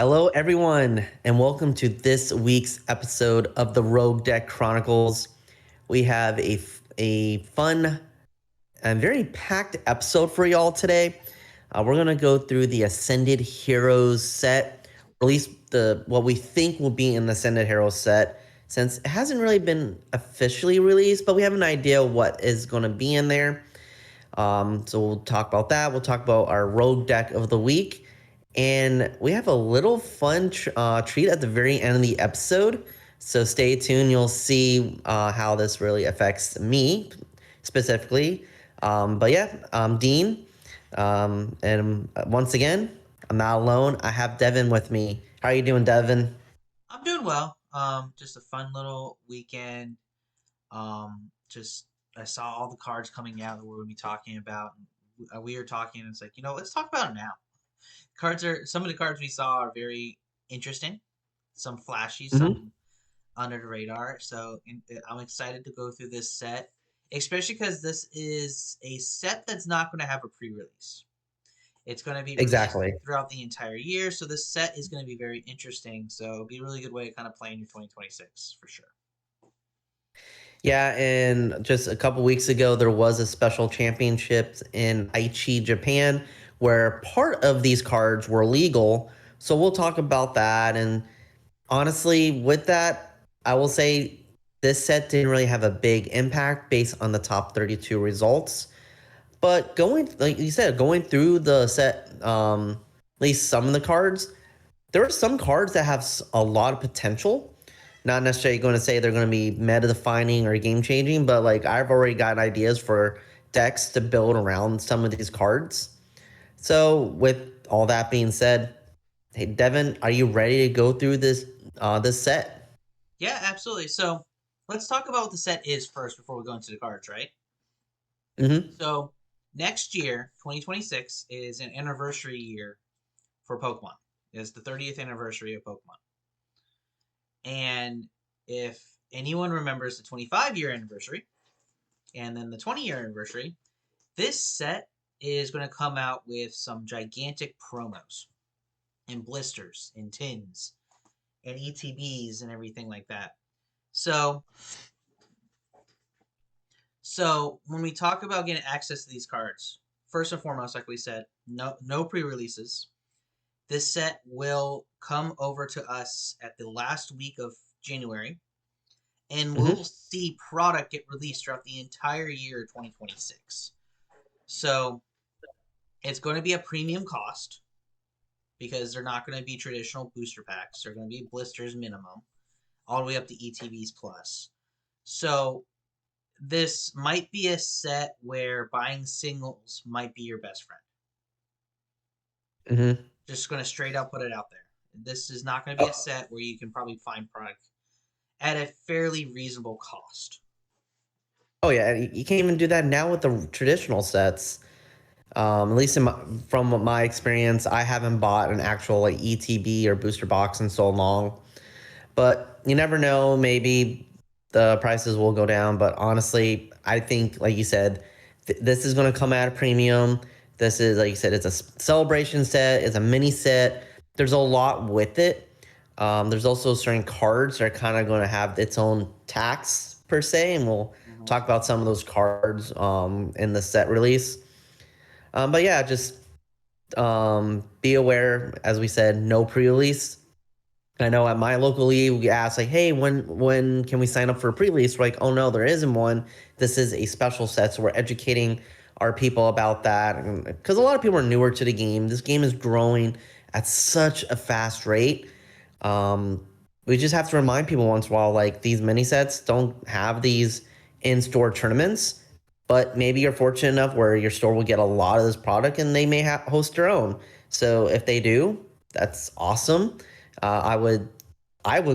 Hello, everyone, and welcome to this week's episode of the Rogue Deck Chronicles. We have a fun and very packed episode for y'all today. We're going to go through the Ascended Heroes set, or at least what we think will be in the Ascended Heroes set, since it hasn't really been officially released, but we have an idea what is going to be in there. So we'll talk about that. We'll talk about our Rogue Deck of the week. And we have a little fun treat at the very end of the episode. So stay tuned. You'll see how this really affects me specifically. But yeah, I'm Dean. And once again, I'm not alone. I have Devin with me. How are you doing, Devin? I'm doing well. Just a fun little weekend. Just I saw all the cards coming out that we're going to be talking about. We were talking, and it's like, let's talk about it now. Some of the cards we saw are very interesting, some flashy, some under the radar. So I'm excited to go through this set, especially because this is a set that's not going to have a pre-release. It's going to be released throughout the entire year, so this set is going to be very interesting. So it'll be a really good way to kind of play in your 2026 for sure. Yeah, and just a couple weeks ago, there was a special championship in Aichi, Japan, where part of these cards were legal. So we'll talk about that. And honestly, with that, I will say this set didn't really have a big impact based on the top 32 results. But like you said, going through the set, at least some of the cards, there are some cards that have a lot of potential. Not necessarily going to say they're going to be meta-defining or game-changing, but like I've already got ideas for decks to build around some of these cards. So with all that being said, hey Devin, are you ready to go through this set? Yeah, absolutely. So let's talk about what the set is first before we go into the cards, right? So next year, 2026, is an anniversary year for Pokemon. It's the 30th anniversary of Pokemon. And if anyone remembers the 25-year anniversary and then the 20-year anniversary, this set is going to come out with some gigantic promos and blisters and tins and ETBs and everything like that. So when we talk about getting access to these cards, first and foremost, like we said, no pre-releases. This set will come over to us at the last week of January, and we'll see product get released throughout the entire year of 2026. So it's going to be a premium cost because they're not going to be traditional booster packs. They're going to be blisters minimum, all the way up to ETBs plus. So this might be a set where buying singles might be your best friend. Just going to straight up put it out there. This is not going to be a set where you can probably find product at a fairly reasonable cost. Oh yeah, you can't even do that now with the traditional sets. At least from my experience, I haven't bought an actual like ETB or booster box in so long. But you never know, maybe the prices will go down. But honestly, I think, like you said, this is going to come at a premium. This is, like you said, it's a celebration set. It's a mini set. There's a lot with it. There's also certain cards that are kind of going to have its own tax, per se. And we'll talk about some of those cards in the set release. But yeah, just be aware, as we said, no pre-release. I know at my local league, we asked like, hey, when can we sign up for a pre-release? We're like, oh no, there isn't one. This is a special set. So we're educating our people about that. Because a lot of people are newer to the game. This game is growing at such a fast rate. We just have to remind people once in a while, like these mini sets don't have these in-store tournaments. But maybe you're fortunate enough where your store will get a lot of this product and they may host their own. So if they do, that's awesome. I would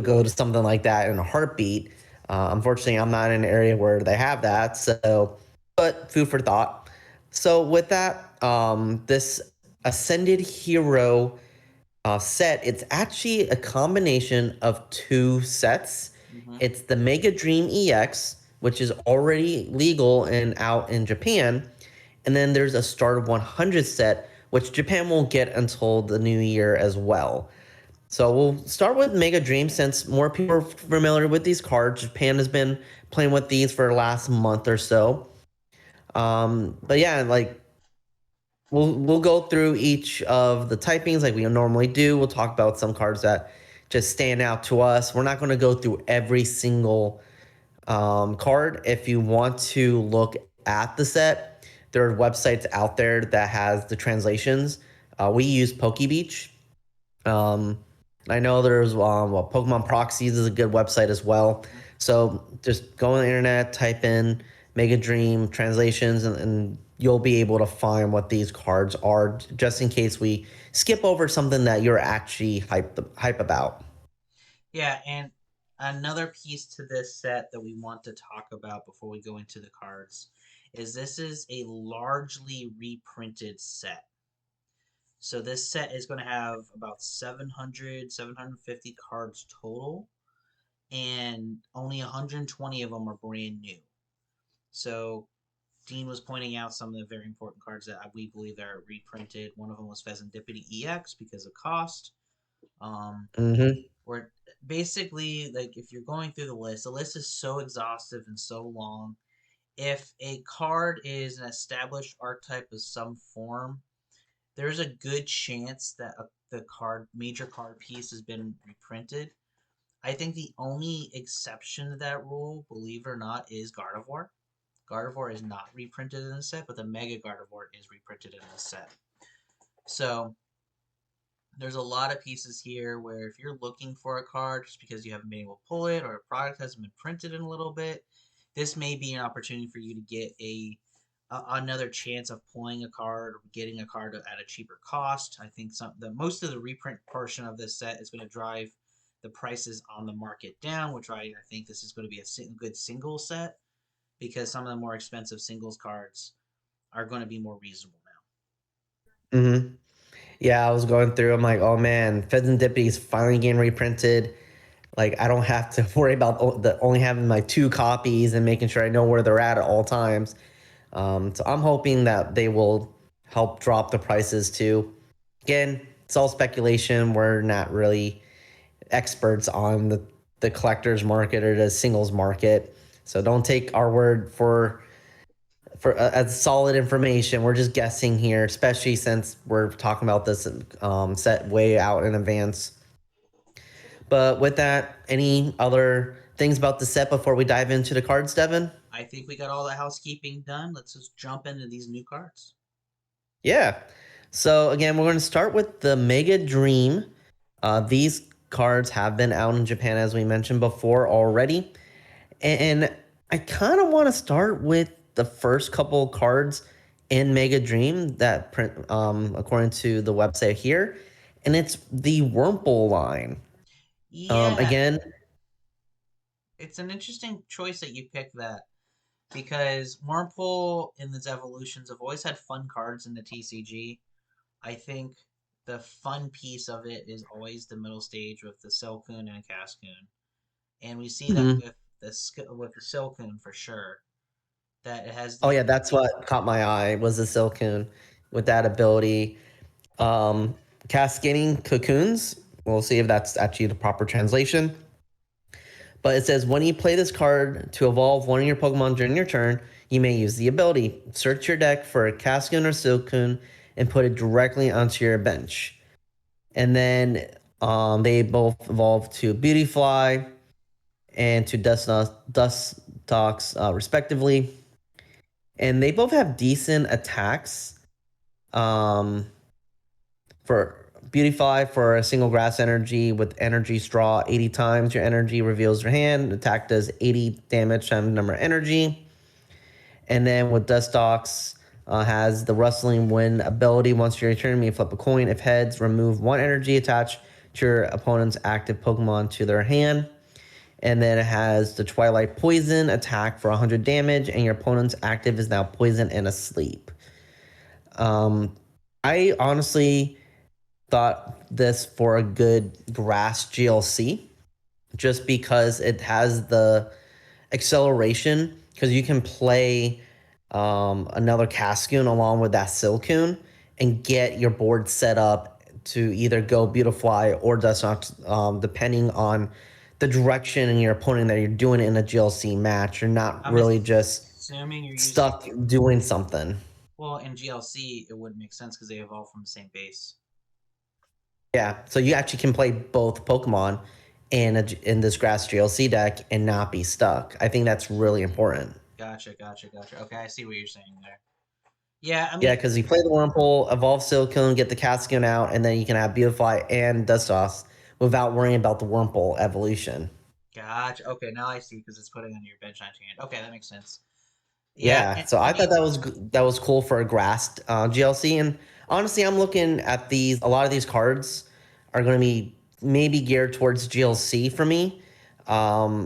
go to something like that in a heartbeat. Unfortunately, I'm not in an area where they have that. So, but food for thought. So with that, this Ascended Hero set, it's actually a combination of two sets. It's the Mega Dream EX, which is already legal and out in Japan. And then there's a Start of 100 set, which Japan won't get until the new year as well. So we'll start with Mega Dream since more people are familiar with these cards. Japan has been playing with these for the last month or so. But yeah, like we'll go through each of the typings like we normally do. We'll talk about some cards that just stand out to us. We're not going to go through every single card. If you want to look at the set, there are websites out there that has the translations. We use PokeBeach. I know there's Pokemon Proxies is a good website as well. So just go on the internet, type in Mega Dream translations, and you'll be able to find what these cards are, just in case we skip over something that you're actually hype about. Yeah, and another piece to this set that we want to talk about before we go into the cards is this is a largely reprinted set. So this set is going to have about 700, 750 cards total, and only 120 of them are brand new. So Dean was pointing out some of the very important cards that we believe are reprinted. One of them was Fezandipiti EX because of cost. Mm-hmm. Or basically, like if you're going through the list is so exhaustive and so long. If a card is an established archetype of some form, there's a good chance that the major card piece has been reprinted. I think the only exception to that rule, believe it or not, is Gardevoir. Gardevoir is not reprinted in the set, but the Mega Gardevoir is reprinted in the set. So there's a lot of pieces here where if you're looking for a card just because you haven't been able to pull it or a product hasn't been printed in a little bit, this may be an opportunity for you to get another chance of pulling a card or getting a card at a cheaper cost. I think most of the reprint portion of this set is going to drive the prices on the market down, which I think this is going to be a good single set because some of the more expensive singles cards are going to be more reasonable now. Mm-hmm. Yeah, I was going through. I'm like, oh man, Fezandipiti is finally getting reprinted. Like, I don't have to worry about only having my 2 copies and making sure I know where they're at all times. So I'm hoping that they will help drop the prices too. Again, it's all speculation. We're not really experts on the collector's market or the singles market. So don't take our word for as solid information. We're just guessing here, especially since we're talking about this set way out in advance. But with that, any other things about the set before we dive into the cards, Devin? I think we got all the housekeeping done. Let's just jump into these new cards. Yeah. So again, we're going to start with the Mega Dream. These cards have been out in Japan, as we mentioned before already. And I kind of want to start with the first couple cards in Mega Dream that print, according to the website here. And it's the Wurmple line. Yeah, Again, it's an interesting choice that you picked that because Wurmple in its evolutions have always had fun cards in the TCG. I think the fun piece of it is always the middle stage with the Silcoon and Cascoon, and we see that mhm. with the Silcoon for sure. That it has Oh the yeah, that's what caught my eye was the Silcoon with that ability. Um, Cascading Cocoons. We'll see if that's actually the proper translation. But it says when you play this card to evolve one of your Pokemon during your turn, you may use the ability. Search your deck for a Cascoon or Silcoon and put it directly onto your bench. And then they both evolve to Beautyfly and to Dustox, respectively. And they both have decent attacks. For Beautify for a single grass energy with energy straw 80 times your energy reveals your hand. Attack does 80 damage times number of energy. And then with Dustox, has the Rustling Wind ability. Once your turn, you flip a coin. If heads, remove 1 energy attached to your opponent's active Pokemon to their hand. And then it has the Twilight Poison attack for 100 damage, and your opponent's active is now poisoned and asleep. I honestly thought this for a good grass GLC just because it has the acceleration because you can play another Cascoon along with that Silcoon and get your board set up to either go Beautifly or Dustox, depending on the direction and your opponent that you're doing in a GLC match. You're not I'm really just assuming you're using. stuck doing something. Well, in GLC, it wouldn't make sense because they evolve from the same base. Yeah, so you actually can play both Pokemon in this grass GLC deck and not be stuck. I think that's really important. Gotcha. Okay, I see what you're saying there. Yeah, I Yeah, mean, because you play the Wurmple, evolve Silicone, get the Cascoon out, and then you can have Beautifly and Dustox without worrying about the Wurmple evolution. gotcha. Okay, now I see because it's putting on your bench 19 hand. Okay, that makes sense. Yeah, Yeah, and so I I thought mean, that was cool for a grass GLC, and honestly, I'm looking at these. A lot of these cards are going to be maybe geared towards GLC for me.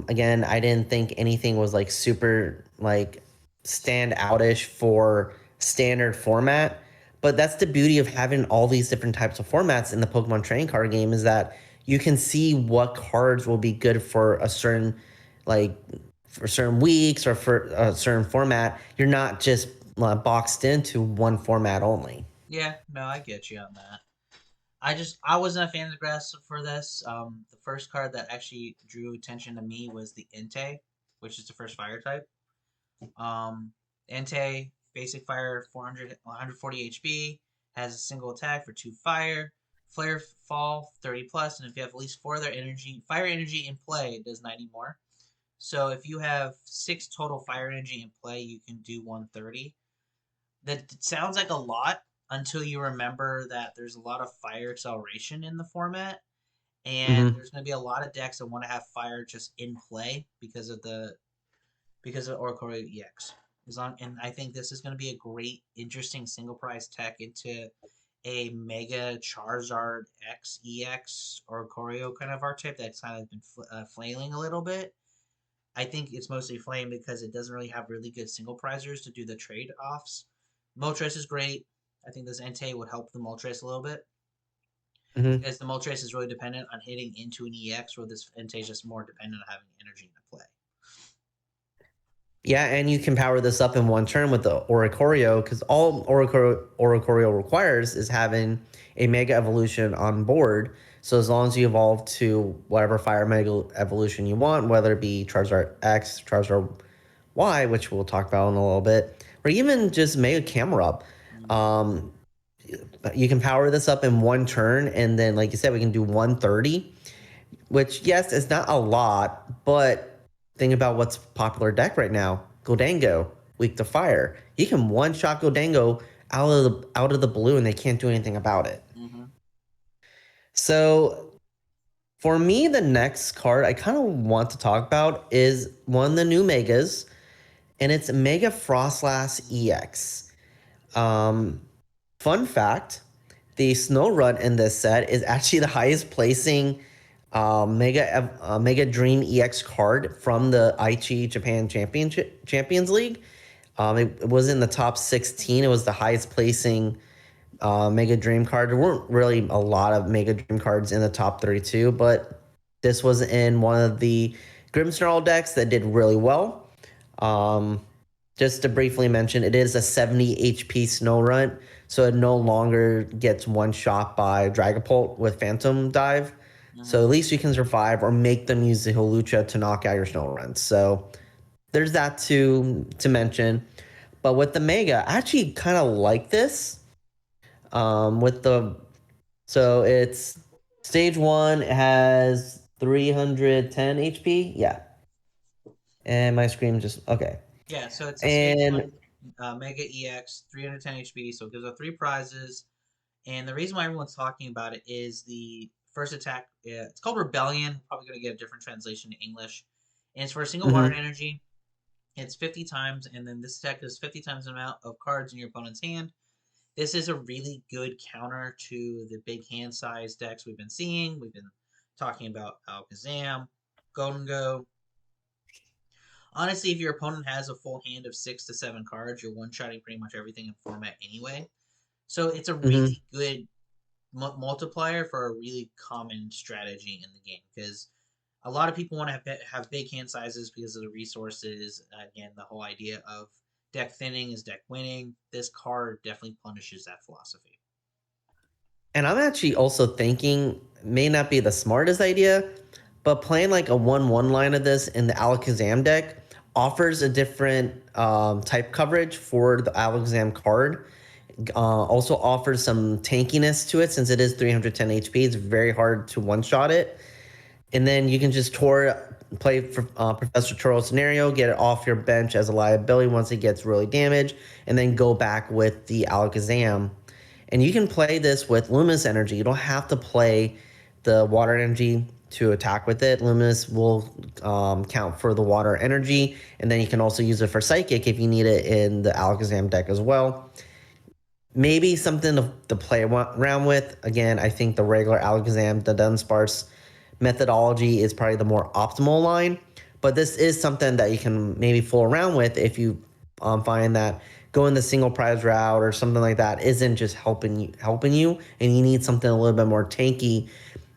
Again, I didn't think anything was like super like stand outish for standard format, but that's the beauty of having all these different types of formats in the Pokemon trading card game is that you can see what cards will be good for a certain like for certain weeks or for a certain format. You're not just boxed into one format only. yeah, no, I get you on that. I wasn't a fan of the grass for this. The first card that actually drew attention to me was the Entei, which is the first fire type. Um, Entei, basic fire, 400, 140 HP, has a single attack for 2 fire, flare fall 30 plus, and if you have at least 4 other fire energy in play, it does 90 more. So if you have 6 total fire energy in play, you can do 130. That sounds like a lot until you remember that there's a lot of fire acceleration in the format, and Mm-hmm. there's going to be a lot of decks that want to have fire just in play because of Oricorio EX. And I think this is going to be a great, interesting single prize tech into a Mega Charizard X EX Oricorio kind of archetype that's kind of been flailing a little bit. I think it's mostly flame because it doesn't really have really good single prizers to do the trade offs. Moltres is great. I think this Entei would help the Moltres a little bit Mm-hmm. because the Moltres is really dependent on hitting into an EX, where this Entei is just more dependent on having energy in the play. Yeah, and you can power this up in one turn with the Oricorio because all Oricorio requires is having a Mega Evolution on board. So as long as you evolve to whatever Fire Mega Evolution you want, whether it be Charizard X, Charizard Y, which we'll talk about in a little bit, or even just Mega Camera Up, Mm. um, you can power this up in one turn, and then, like you said, we can do 130, which, yes, is not a lot, but think about what's popular deck right now. Goldango, weak to fire. You can one-shot Goldango out of the blue, and they can't do anything about it. Mm-hmm. So for me, the next card I kind of want to talk about is one of the new Megas, and it's Mega Frostlass EX. Um, Fun fact, the Snow Run in this set is actually the highest placing Mega Dream EX card from the Aichi Japan Champions League. It was in the top 16. It was the highest placing Mega Dream card. There weren't really a lot of Mega Dream cards in the top 32, but this was in one of the Grimmsnarl decks that did really well. Um, just to briefly mention, it is a 70 HP Snow Run, so it no longer gets one shot by Dragapult with Phantom Dive. Mm-hmm. So at least you can survive or make them use the Hulucha to knock out your Snow Runs. So there's that to mention. But with the Mega, I actually kind of like this. With the so it's stage one, it has 310 HP. Yeah. And my screen just okay. Yeah, so it's a stage And one Mega EX, 310 HP, so it gives out 3 prizes. And the reason why everyone's talking about it is the first attack. It's called Rebellion. Probably going to get a different translation to English. And it's for a single water mhm. energy. It's 50 times, and then this attack is 50 times the amount of cards in your opponent's hand. This is a really good counter to the big hand size decks we've been seeing. We've been talking about Alakazam, Golden Go. Honestly, if your opponent has a full hand of 6 to 7 cards, you're one-shotting pretty much everything in format anyway. So it's a Mhm. really good multiplier for a really common strategy in the game because a lot of people want to have big hand sizes because of the resources. Again, the whole idea of deck thinning is deck winning. This card definitely punishes that philosophy. And I'm actually also thinking, may not be the smartest idea, but playing like a 1/1 line of this in the Alakazam deck offers a different type coverage for the Alakazam card. Also offers some tankiness to it since it is 310 HP. It's very hard to one-shot it. And then you can just play for, Professor Turo scenario, get it off your bench as a liability once it gets really damaged, and then go back with the Alakazam. And you can play this with Luminous Energy. You don't have to play the Water Energy to attack with it. Luminous will count for the Water Energy, and then you can also use it for Psychic if you need it in the Alakazam deck as well. Maybe something to play around with. Again, I think the regular Alakazam, the Dunsparce methodology is probably the more optimal line, but this is something that you can maybe fool around with if you find that going the single prize route or something like that isn't just helping you, and you need something a little bit more tanky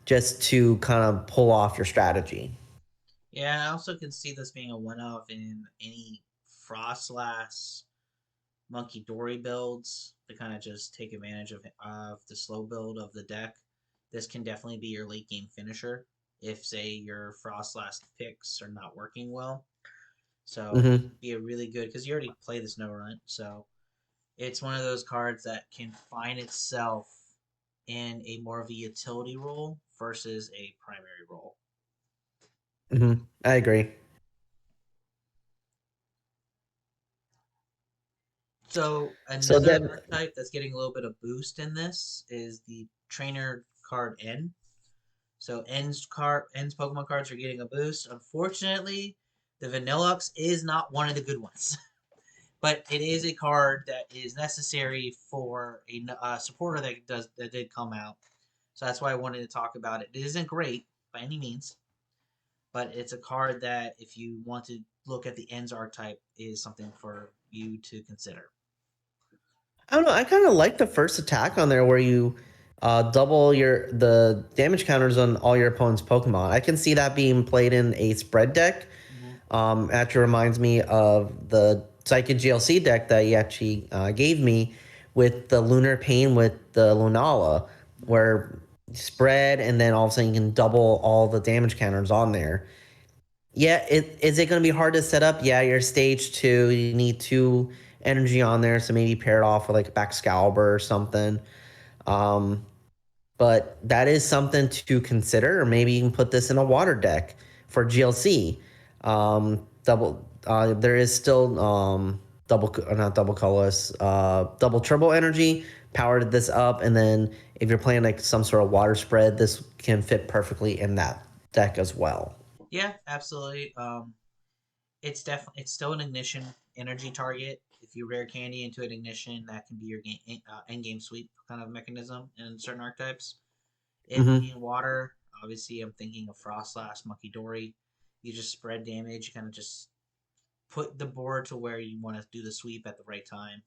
just to kind of pull off your strategy. Yeah, I also can see this being a one-off in any Frostlass Monkey Dory builds to kind of just take advantage of the slow build of the deck. This can definitely be your late game finisher if, say, your Frostlass picks are not working well. So Mm-hmm. it could be a really good because you already play the Snow Runt, so it's one of those cards that can find itself in a more of a utility role versus a primary role. Mm-hmm. I agree. So So another then, archetype that's getting a little bit of boost in this is the trainer card N. So N's Pokemon cards are getting a boost. Unfortunately, the Vanillux is not one of the good ones, but it is a card that is necessary for a supporter that did come out. So that's why I wanted to talk about it. It isn't great by any means, but it's a card that if you want to look at the N's archetype is something for you to consider. I don't know. I kind of like the first attack on there where you double the damage counters on all your opponent's Pokemon. I can see that being played in a spread deck. Mm-hmm. Actually reminds me of the Psychic GLC deck that he actually gave me with the Lunar Pain with the Lunala, where you spread and then all of a sudden you can double all the damage counters on there. Yeah, is it going to be hard to set up? Yeah, you're stage 2. You need 2 energy on there, so maybe pair it off with like a Baxcalibur or something. Um, but that is something to consider. Or maybe you can put this in a water deck for GLC. There is still not double colorless, double turbo energy. Powered this up, and then if you're playing like some sort of water spread, this can fit perfectly in that deck as well. Yeah, absolutely. It's still an ignition energy target. If you rare candy into an ignition, that can be your end game sweep kind of mechanism in certain archetypes. It Mm-hmm. being water, obviously, I'm thinking of Frostlass, Monkey Dory. You just spread damage, you kind of just put the board to where you want to do the sweep at the right time.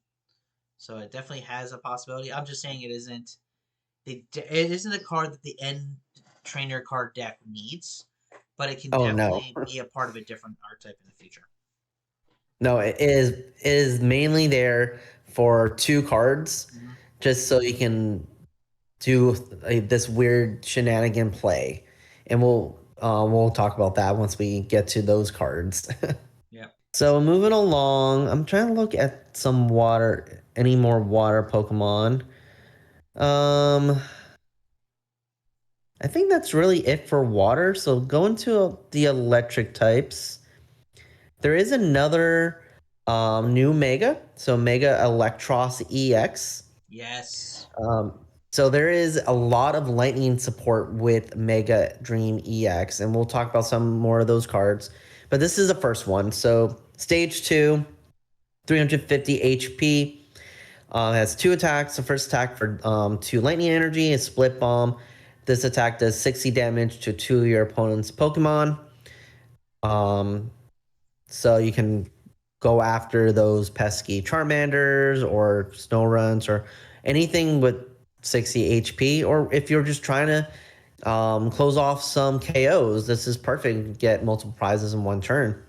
So it definitely has a possibility. I'm just saying it isn't. It isn't a card that the end trainer card deck needs, but it can Oh no. definitely be a part of a different archetype in the future. No, it is mainly there for 2 cards, Mm-hmm. just so you can do this weird shenanigan play, and we'll talk about that once we get to those cards. Yeah. So moving along, I'm trying to look at any more water Pokemon. Um, I think that's really it for water. So going to the electric types. There is another new Mega, so Mega Electros EX. Yes. Um, so there is a lot of lightning support with Mega Dream EX, and we'll talk about some more of those cards. But this is the first one. So stage 2, 350 HP. Has 2 attacks. The first attack for 2 lightning energy is Split Bomb. This attack does 60 damage to 2 of your opponent's Pokemon. Um, so you can go after those pesky Charmanders or Snowrunts or anything with 60 HP. Or if you're just trying to close off some KOs, this is perfect. Get multiple prizes in one turn.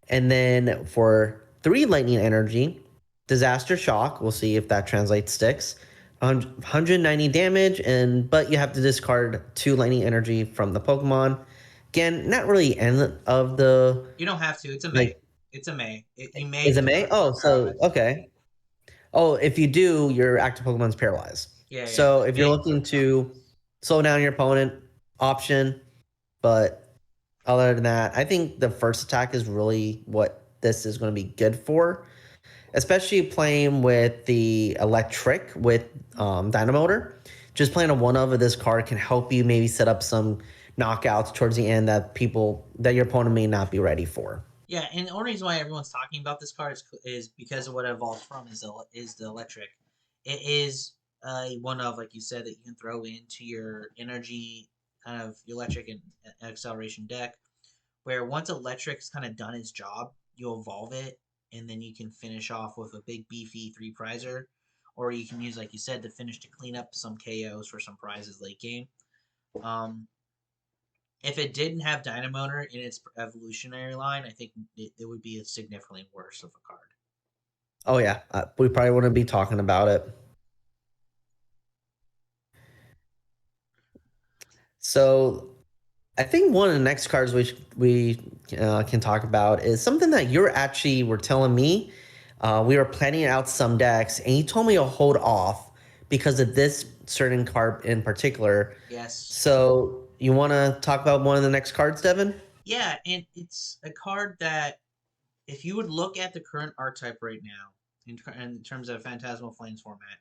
And then for 3 lightning energy, Disaster Shock, we'll see if that translates sticks. 190 damage, but you have to discard 2 lightning energy from the Pokemon. Again, not really end of the You don't have to. It's a May. like. It's a May. You may Is it May? Oh, so paralyzed. okay. Oh, if you do, your active Pokemon's paralyzed. Yeah, yeah. So if you're May. looking to slow down your opponent, option. But other than that, I think the first attack is really what this is going to be good for, especially playing with the electric with Dynamotor. Just playing a one of this card can help you maybe set up some knockouts towards the end that your opponent may not be ready for. Yeah, and the only reason why everyone's talking about this card is because of what it evolves from is the electric. It is one of, like you said, that you can throw into your energy kind of electric and acceleration deck, where once electric's kind of done its job, you evolve it, and then you can finish off with a big beefy 3 prizer, or you can use, like you said, to finish to clean up some KOs for some prizes late game. If it didn't have Dynamotor in its evolutionary line, I think it would be a significantly worse of a card. Oh yeah, we probably wouldn't be talking about it. So I think one of the next cards we can talk about is something that you were telling me. We were planning out some decks, and you told me to hold off because of this certain card in particular. Yes. So you want to talk about one of the next cards, Devin? Yeah, and it's a card that, if you would look at the current archetype right now, in terms of Phantasmal Flames format,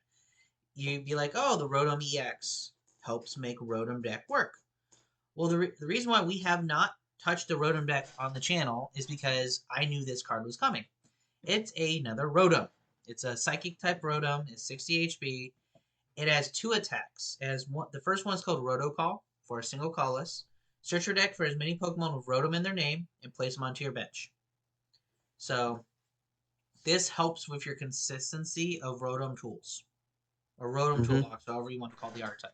you'd be like, oh, the Rotom EX helps make Rotom deck work. Well, the reason why we have not touched the Rotom deck on the channel is because I knew this card was coming. It's another Rotom. It's a Psychic type Rotom. It's 60 HP. It has 2 attacks. It has one. The first one is called Roto Call for a single colorless. Search your deck for as many Pokemon with Rotom in their name and place them onto your bench. So this helps with your consistency of Rotom tools or Rotom toolbox, however you want to call the archetype.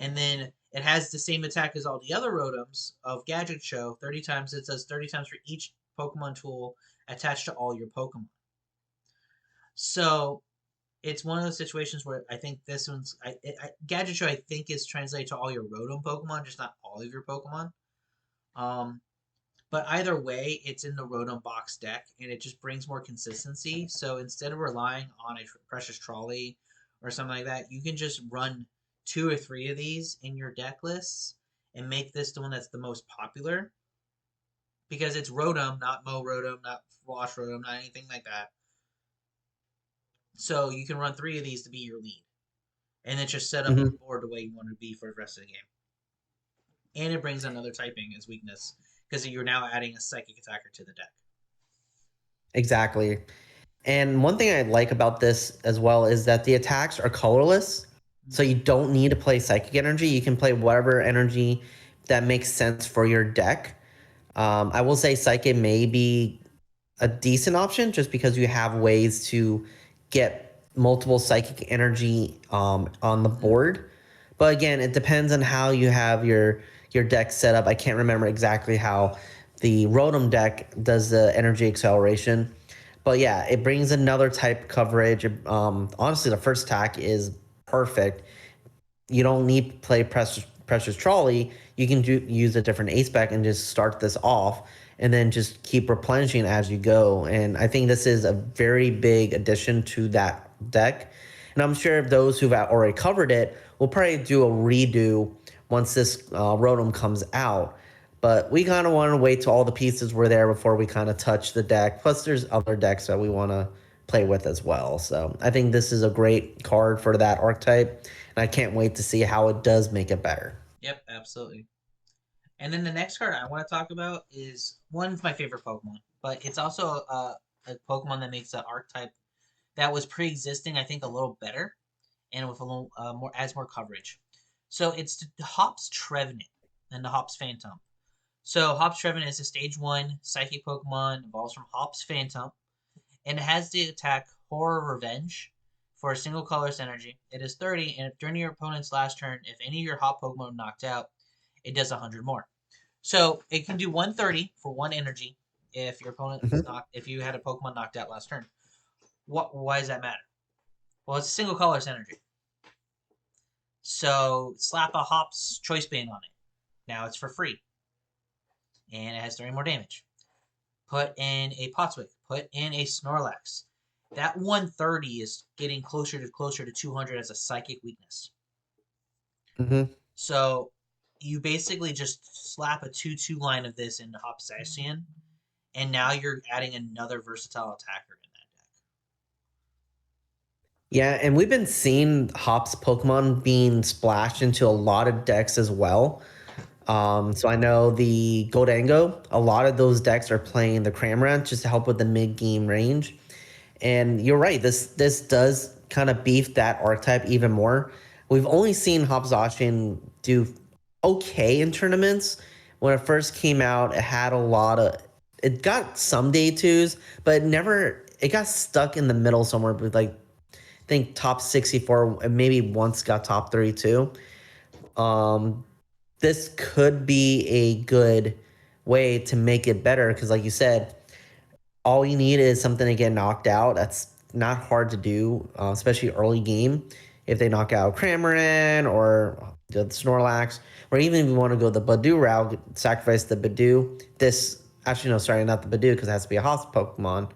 And then it has the same attack as all the other Rotoms of Gadget Show. 30 times. It says 30 times for each Pokemon tool attached to all your Pokemon. So it's one of those situations where I think this one's Gadget Show. I think is translated to all your Rotom Pokemon, just not all of your Pokemon. But either way, it's in the Rotom box deck, and it just brings more consistency. So instead of relying on a Precious Trolley or something like that, you can just run 2 or 3 of these in your deck lists and make this the one that's the most popular. Because it's Rotom, not Mo Rotom, not Wash Rotom, not anything like that. So you can run 3 of these to be your lead. And then just set up the board the way you want it to be for the rest of the game. And it brings another typing as weakness, because you're now adding a psychic attacker to the deck. Exactly. And one thing I like about this as well is that the attacks are colorless. So you don't need to play psychic energy. You can play whatever energy that makes sense for your deck. I will say psychic may be a decent option just because you have ways to get multiple psychic energy on the board. But again, it depends on how you have your deck set up. I can't remember exactly how the Rotom deck does the energy acceleration. But yeah, it brings another type coverage. Honestly, the first attack is perfect. You don't need to play Precious Trolley. You can use a different ace spec and just start this off and then just keep replenishing as you go. And I think this is a very big addition to that deck. And I'm sure those who've already covered it will probably do a redo once this Rotom comes out. But we kind of want to wait till all the pieces were there before we kind of touch the deck. Plus, there's other decks that we want to play with as well. So I think this is a great card for that archetype. And I can't wait to see how it does make it better. Yep, absolutely. And then the next card I want to talk about is one of my favorite Pokemon, but it's also a Pokemon that makes the archetype that was pre-existing, I think, a little better, and with a little more coverage. So it's the Hops Trevenant and the Hops Phantom. So Hops Trevenant is a Stage 1 Psychic Pokemon, evolves from Hops Phantom, and it has the attack Horror Revenge for a single colorless energy. It is 30, and during your opponent's last turn, if any of your Hop Pokemon knocked out, it does 100 more. So it can do 130 for 1 energy if your opponent if you had a Pokemon knocked out last turn. Why does that matter? Well, it's a single colorless energy. So slap a Hop's Choice Band on it. Now it's for free. And it has 30 more damage. Put in a Potswick. Put in a Snorlax. That 130 is getting closer to 200 as a psychic weakness. Mm-hmm. So you basically just slap a 2-2 line of this into Hopzacian, and now you're adding another versatile attacker in that deck. Yeah, and we've been seeing Hop's Pokemon being splashed into a lot of decks as well. So I know the Goldango, a lot of those decks are playing the Cramorant just to help with the mid-game range. And you're right, this does kind of beef that archetype even more. We've only seen Hopzacian do okay in tournaments. When it first came out, it got some day twos, but it got stuck in the middle somewhere with like, I think top 64, and maybe once got top 32. This could be a good way to make it better because, like you said, all you need is something to get knocked out. That's not hard to do, especially early game. If they knock out Cramorant or the Snorlax, or even if you want to go the Badoo route, sacrifice the Badoo. Not the Badoo because it has to be a Host Pokemon.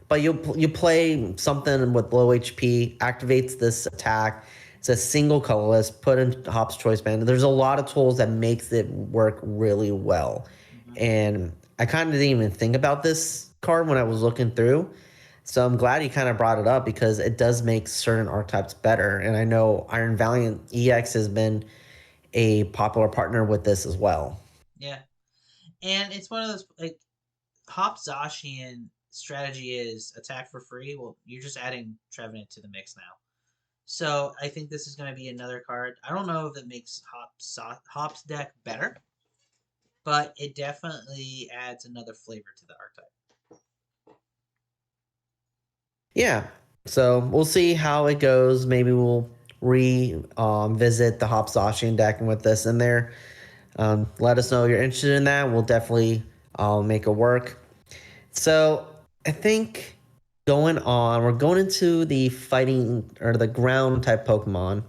But you play something with low HP, activates this attack. It's a single colorless, put in Hop's Choice Band. There's a lot of tools that makes it work really well. Mm-hmm. And I kind of didn't even think about this card when I was looking through. So I'm glad you kind of brought it up because it does make certain archetypes better. And I know Iron Valiant EX has been a popular partner with this as well. Yeah. And it's one of those, like, Hopzacian strategy is attack for free. Well, you're just adding Trevenant to the mix now. So I think this is going to be another card. I don't know if it makes Hop's deck better, but it definitely adds another flavor to the archetype. Yeah. So we'll see how it goes. Maybe we'll visit the Hopzacian deck with this in there. Let us know if you're interested in that. We'll definitely make it work. So I think we're going into the fighting or the ground type Pokemon.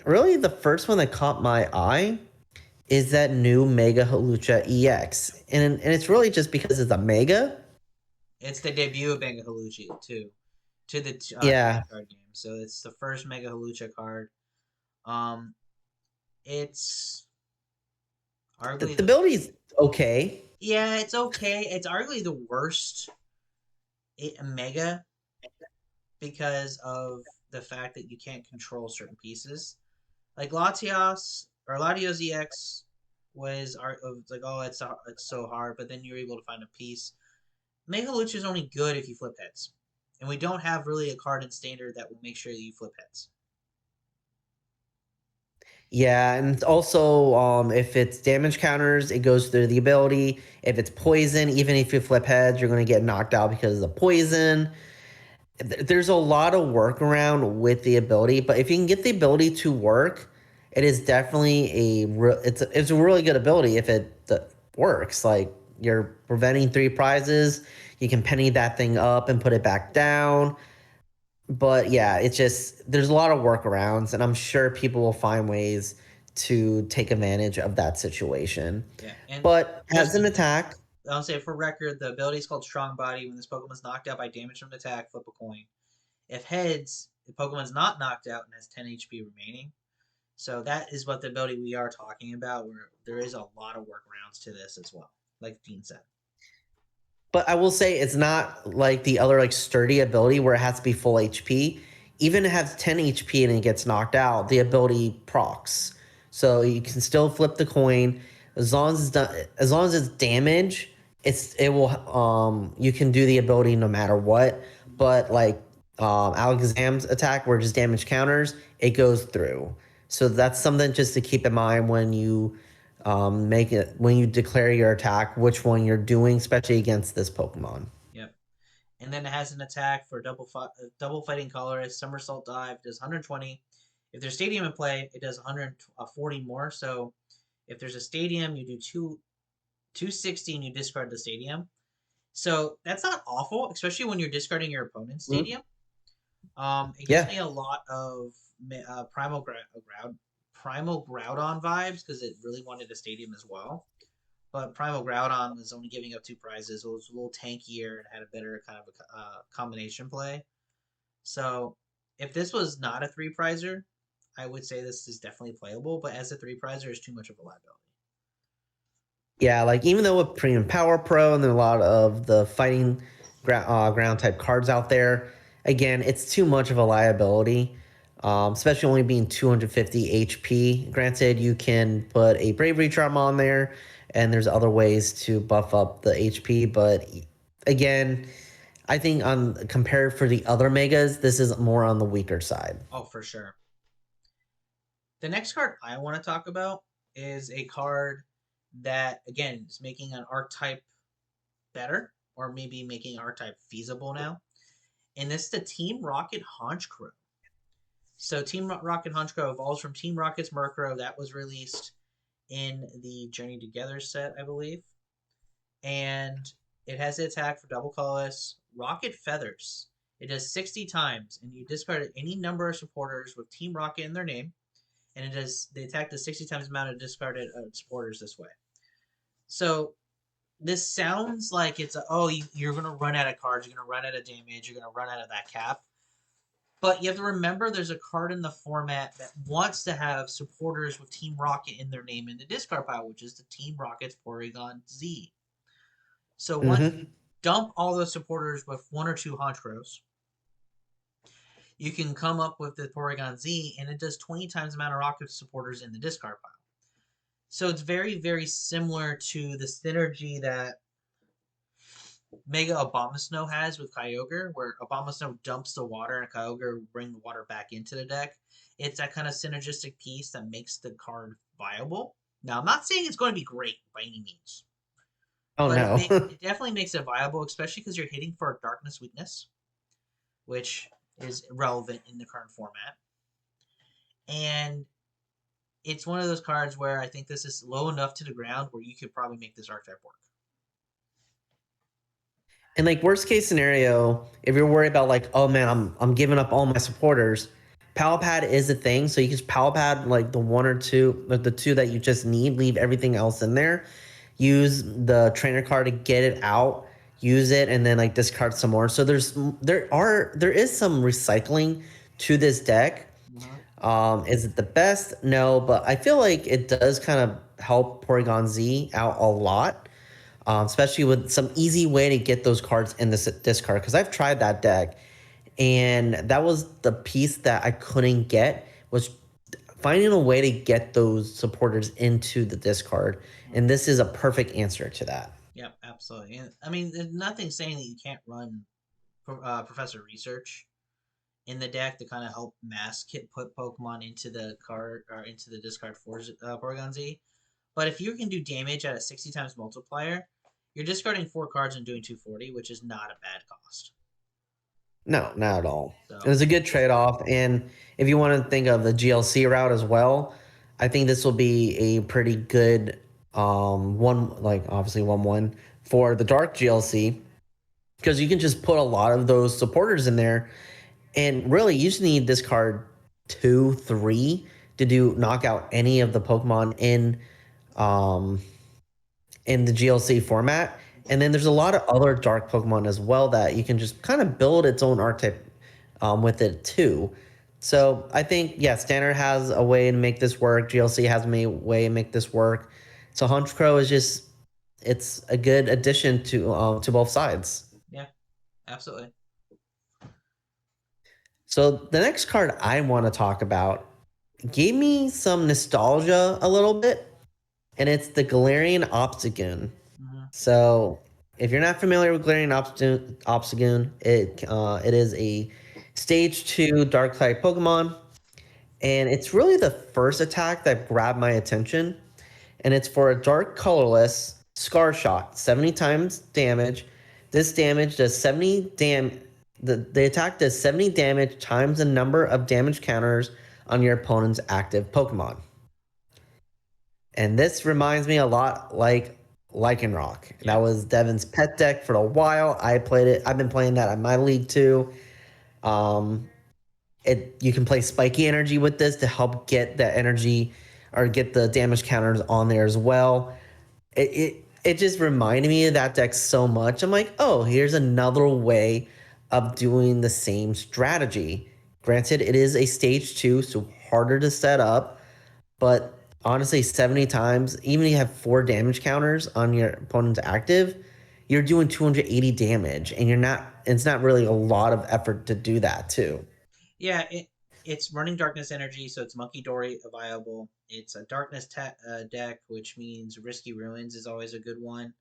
Really the first one that caught my eye is that new Mega Halucha EX. And it's really just because it's a Mega. It's the debut of Mega Halucha too, to the Yeah. card game. So it's the first Mega Halucha card. Um, it's arguably The ability's okay. yeah, it's okay. It's arguably the worst Mega because of the fact that you can't control certain pieces. Like Latios EX was like, oh, it's so hard, but then you're able to find a piece. Mega Lucha is only good if you flip heads, and we don't have really a card in standard that will make sure that you flip heads. Yeah, and also if it's damage counters, it goes through the ability. If it's poison, even if you flip heads, you're going to get knocked out because of the poison. There's a lot of workaround with the ability, but if you can get the ability to work, it is definitely it's a really good ability if it works. Like you're preventing 3 prizes, you can penny that thing up and put it back down. But yeah, it's just there's a lot of workarounds, and I'm sure people will find ways to take advantage of that situation. Yeah, and But as just an attack, I'll say for record, the ability is called Strong Body. When this Pokemon is knocked out by damage from an attack, flip a coin. If heads, the Pokemon's not knocked out and has 10 HP remaining. So that is what the ability we are talking about, where there is a lot of workarounds to this as well, like Dean said. but I will say it's not like the other like sturdy ability where it has to be full HP. Even if it has 10 HP and it gets knocked out, the ability procs. So you can still flip the coin as long as it's done, as long as it's damage. It will you can do the ability no matter what. But like Alakazam's attack where it just damage counters, it goes through. So that's something just to keep in mind when you when you declare your attack, which one you're doing, especially against this Pokemon. Yep. And then it has an attack for double fighting colorist, somersault dive, does 120. If there's stadium in play, it does 140 more. So if there's a stadium, you do 260 and you discard the stadium. So that's not awful, especially when you're discarding your opponent's stadium. It gives Yeah. me a lot of Primal Groudon vibes because it really wanted a stadium as well. But Primal Groudon was only giving up 2 prizes. It was a little tankier and had a better kind of a combination play. So if this was not a 3 prizer, I would say this is definitely playable. But as a 3 prizer, it's too much of a liability. Yeah, like even though with Premium Power Pro and there are a lot of the fighting ground type cards out there, again, it's too much of a liability, especially only being 250 HP. Granted, you can put a Bravery Charm on there, and there's other ways to buff up the HP, but again, I think on compared for the other megas, this is more on the weaker side. Oh, for sure. The next card I want to talk about is a card that, again, is making an archetype better, or maybe making archetype feasible now. And this is the Team Rocket Honchkrow. So Team Rocket Honchkrow evolves from Team Rocket's Murkrow that was released in the Journey Together set, I believe. And it has the attack for double colorless Rocket Feathers. It does 60 times, and you discard any number of supporters with Team Rocket in their name. And it does the attack does 60 times the amount of discarded supporters this way. So this sounds like it's you're going to run out of cards, you're going to run out of damage, you're going to run out of that cap. But you have to remember there's a card in the format that wants to have supporters with Team Rocket in their name in the discard pile, which is the Team Rocket's Porygon Z. So once you dump all those supporters with 1 or 2 Honchkrows, you can come up with the Porygon Z, and it does 20 times the amount of Rocket supporters in the discard pile. So it's very, very similar to the synergy that Mega Abomasnow has with Kyogre, where Abomasnow dumps the water and Kyogre will bring the water back into the deck. It's that kind of synergistic piece that makes the card viable. Now, I'm not saying it's going to be great by any means. Oh, but no. it definitely makes it viable, especially because you're hitting for a Darkness weakness, which is relevant in the current format. And it's one of those cards where I think this is low enough to the ground where you could probably make this archetype work. And like worst case scenario, if you're worried about like, oh man, I'm giving up all my supporters, Pal Pad is a thing. So you can just Pal Pad like the 1 or 2, like the 2 that you just need, leave everything else in there. Use the trainer card to get it out, use it, and then like discard some more. So there is some recycling to this deck. Is it the best? No, but I feel like it does kind of help Porygon Z out a lot. Especially with some easy way to get those cards in this discard. Because I've tried that deck, and that was the piece that I couldn't get, was finding a way to get those supporters into the discard. And this is a perfect answer to that. Yep, absolutely. And, I mean, there's nothing saying that you can't run Professor Research in the deck to kind of help put Pokemon into the card or into the discard for Porygon Z. But if you can do damage at a 60 times multiplier, you're discarding 4 cards and doing 240, which is not a bad cost. No, not at all. So. It was a good trade-off. And if you want to think of the GLC route as well, I think this will be a pretty good one, like obviously 1-1 for the Dark GLC, because you can just put a lot of those supporters in there. And really, you just need this card 2, 3 to knock out any of the Pokemon in the GLC format. And then there's a lot of other dark Pokemon as well that you can just kind of build its own archetype with it too. So I think, yeah, Standard has a way to make this work. GLC has a way to make this work. So Honchkrow is just, it's a good addition to both sides. Yeah, absolutely. So the next card I want to talk about gave me some nostalgia a little bit, and it's the Galarian Obstagoon. So if you're not familiar with Galarian Obstagoon, it is a stage 2 dark type Pokemon, and it's really the first attack that grabbed my attention, and it's for a dark colorless Scar Shot, 70 times damage. This damage does 70 damage. The attack does 70 damage times the number of damage counters on your opponent's active Pokemon. And this reminds me a lot like Lycanroc. That was Devin's pet deck for a while. I played it. I've been playing that in my league too. You can play spiky energy with this to help get that energy or get the damage counters on there as well. It just reminded me of that deck so much. I'm like, oh, here's another way of doing the same strategy. Granted, it is a stage 2, so harder to set up, but honestly, 70 times, even if you have 4 damage counters on your opponent's active, you're doing 280 damage, and it's not really a lot of effort to do that too. Yeah, it's running darkness energy, so it's Monkey Dory viable. It's a darkness deck, which means Risky Ruins is always a good one.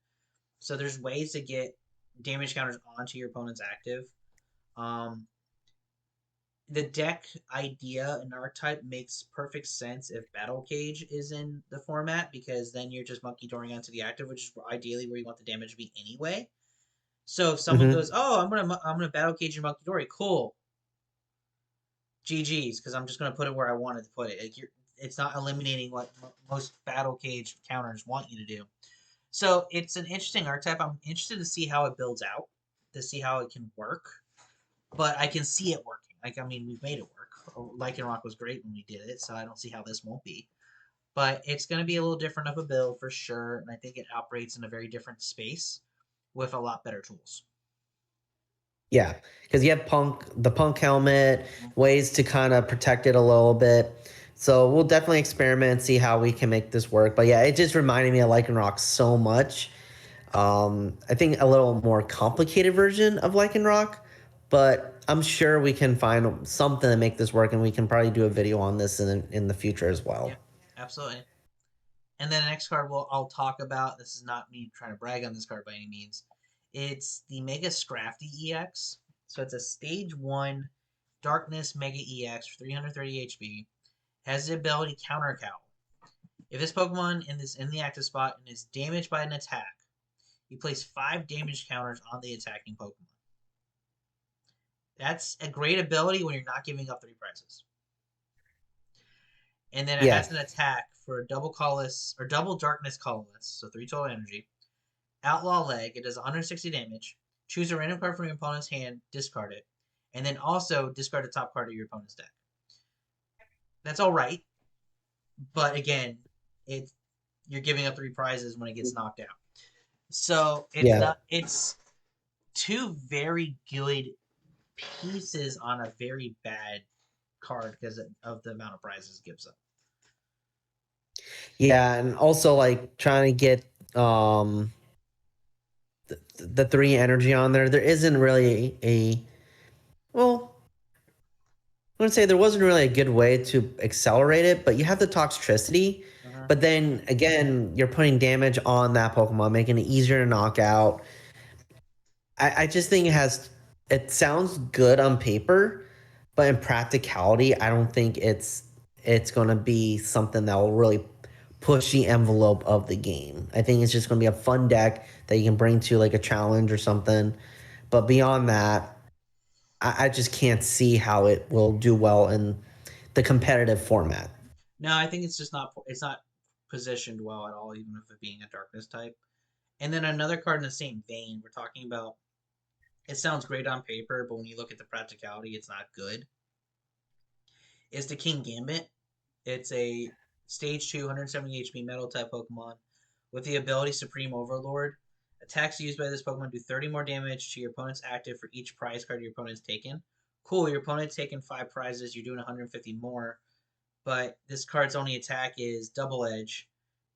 So there's ways to get damage counters onto your opponent's active. Um, the deck idea and archetype makes perfect sense if Battle Cage is in the format, because then you're just monkey dooring onto the active, which is ideally where you want the damage to be anyway. So if someone Mm-hmm. goes, "Oh, I'm gonna Battle Cage your monkey dory," cool, GG's, because I'm just gonna put it where I wanted to put it. Like it's not eliminating what most Battle Cage counters want you to do. So it's an interesting archetype. I'm interested to see how it builds out, to see how it can work, but I can see it working. Like, I mean, we've made it work. Lycanroc was great when we did it, so I don't see how this won't be. But it's going to be a little different of a build for sure, and I think it operates in a very different space with a lot better tools. Yeah, because you have the punk helmet, ways to kind of protect it a little bit. So we'll definitely experiment and see how we can make this work. But yeah, it just reminded me of Lycanroc so much. I think a little more complicated version of Lycanroc, but I'm sure we can find something to make this work, and we can probably do a video on this in the future as well. Yeah, absolutely. And then the next card I'll talk about. This is not me trying to brag on this card by any means. It's the Mega Scrafty EX. So it's a stage 1 Darkness Mega EX for 330 HP. Has the ability Counter Cowl. If this Pokemon in the active spot and is damaged by an attack, you place 5 damage counters on the attacking Pokemon. That's a great ability when you're not giving up 3 prizes. And then it Yeah, has an attack for a double colorless or double darkness colorless, so 3 total energy. Outlaw Leg, it does 160 damage. Choose a random card from your opponent's hand, discard it, and then also discard the top card of your opponent's deck. That's all right, but again, you're giving up 3 prizes when it gets knocked out. So yeah. it's 2 very good pieces on a very bad card because of the amount of prizes it gives up. Yeah, and also like trying to get the 3 energy on there. There isn't really well, I wouldn't say there wasn't really a good way to accelerate it, but you have the Toxtricity. Uh-huh. But then again, you're putting damage on that Pokemon, making it easier to knock out. I just think it sounds good on paper, but in practicality, I don't think it's gonna be something that will really push the envelope of the game. I think it's just gonna be a fun deck that you can bring to like a challenge or something. But beyond that, I just can't see how it will do well in the competitive format. No, I think it's not positioned well at all, even if it being a darkness type. And then another card in the same vein, we're talking about. It sounds great on paper, but when you look at the practicality, it's not good. Is the King Gambit? It's a stage 2, 170 HP metal type Pokemon with the ability Supreme Overlord. Attacks used by this Pokemon do 30 more damage to your opponent's active for each prize card your opponent's taken. Cool, your opponent's taken 5 prizes, you're doing 150 more, but this card's only attack is Double Edge.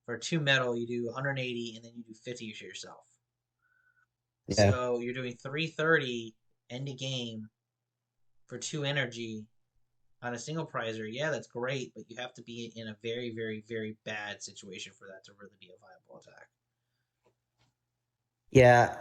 For 2 metal, you do 180, and then you do 50 to yourself. Yeah. So you're doing 330 end of game for 2 energy on a single prizer. Yeah, that's great, but you have to be in a very, very, very bad situation for that to really be a viable attack. Yeah.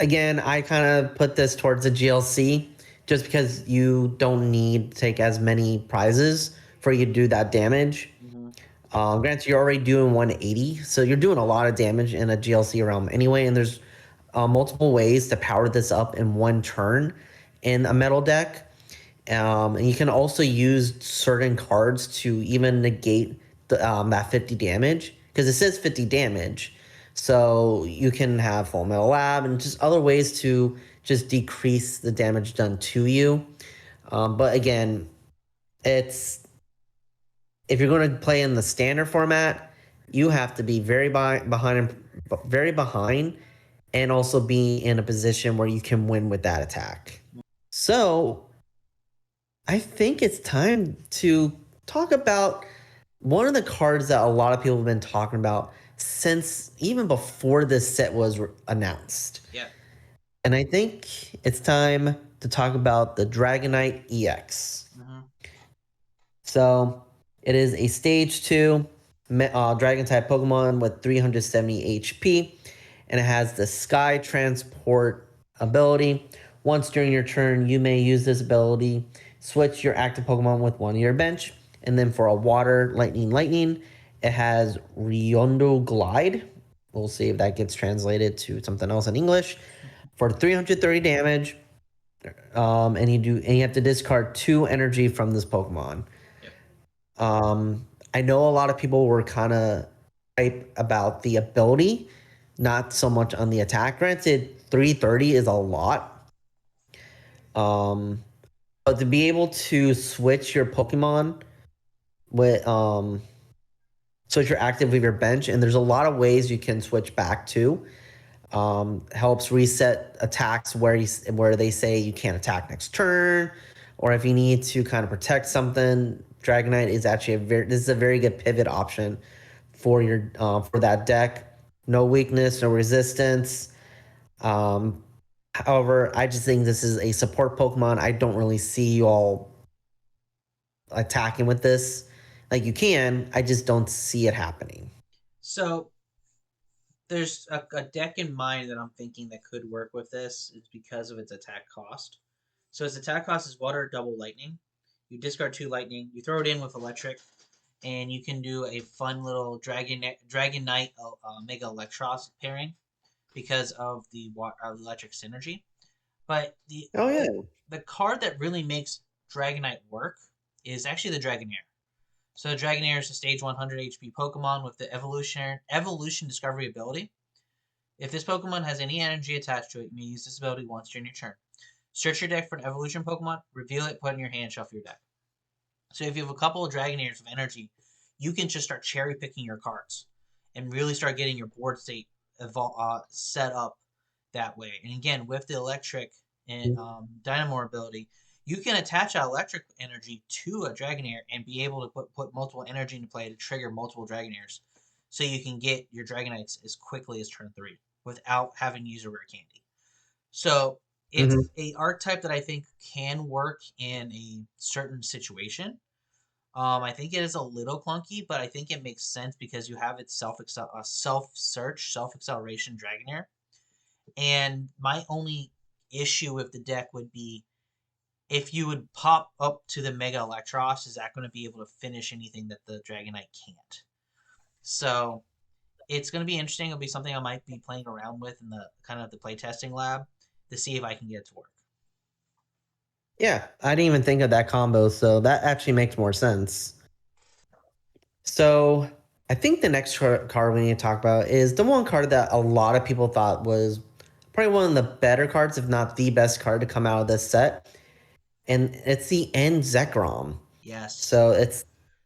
Again, I kind of put this towards the GLC just because you don't need to take as many prizes for you to do that damage. Mm-hmm. Granted, you're already doing 180, so you're doing a lot of damage in a GLC realm anyway, and there's multiple ways to power this up in one turn in a metal deck. And you can also use certain cards to even negate that 50 damage, because it says 50 damage. So you can have Full Metal Lab and just other ways to just decrease the damage done to you. But again, it's if you're going to play in the standard format, you have to be very behind, and also be in a position where you can win with that attack. So I think it's time to talk about one of the cards that a lot of people have been talking about since even before this set was announced. Yeah. And I think it's time to talk about the Dragonite EX. So it is a stage 2 dragon type Pokemon with 370 HP, and it has the Sky Transport ability. Once during your turn, you may use this ability, switch your active Pokemon with one of your bench, and then for a Water Lightning, it has Riondo Glide. We'll see if that gets translated to something else in English. For 330 damage, and you have to discard 2 energy from this Pokemon. I know a lot of people were kind of hype about the ability, not so much on the attack. Granted, 330 is a lot. But to be able to switch your Pokemon with switch your active with your bench, and there's a lot of ways you can switch back to. Helps reset attacks where they say you can't attack next turn, or if you need to kind of protect something. Dragonite is actually this is a very good pivot option for your for that deck. No weakness, no resistance. However, I just think this is a support Pokemon. I don't really see you all attacking with this. Like you can, I just don't see it happening. So there's a deck in mind that I'm thinking that could work with this. It's because of its attack cost. So its attack cost is Water double Lightning. You discard 2 Lightning, you throw it in with Electric, and you can do a fun little Dragonite Mega Electros pairing because of the electric synergy. But the card that really makes Dragonite work is actually the Dragonair. So Dragonair is a stage 100 HP Pokemon with the Evolution Discovery ability. If this Pokemon has any energy attached to it, you may use this ability once during your turn. Search your deck for an Evolution Pokemon, reveal it, put it in your hand, shuffle your deck. So if you have a couple of Dragonairs of energy, you can just start cherry picking your cards and really start getting your board state set up that way. And again, with the electric and Dynamo ability, you can attach that electric energy to a Dragonair and be able to put multiple energy into play to trigger multiple Dragonairs. So you can get your Dragonites as quickly as turn 3 without having to use a rare candy. So it's a archetype that I think can work in a certain situation. I think it is a little clunky, but I think it makes sense because you have its self-search, self-acceleration Dragonair. And my only issue with the deck would be if you would pop up to the Mega Electros, is that going to be able to finish anything that the Dragonite can't? So it's going to be interesting. It'll be something I might be playing around with in the kind of the playtesting lab to see if I can get it to work. Yeah, I didn't even think of that combo, so that actually makes more sense. So I think the next card we need to talk about is the one card that a lot of people thought was probably one of the better cards, if not the best card to come out of this set. And it's the End Zekrom. Yes. So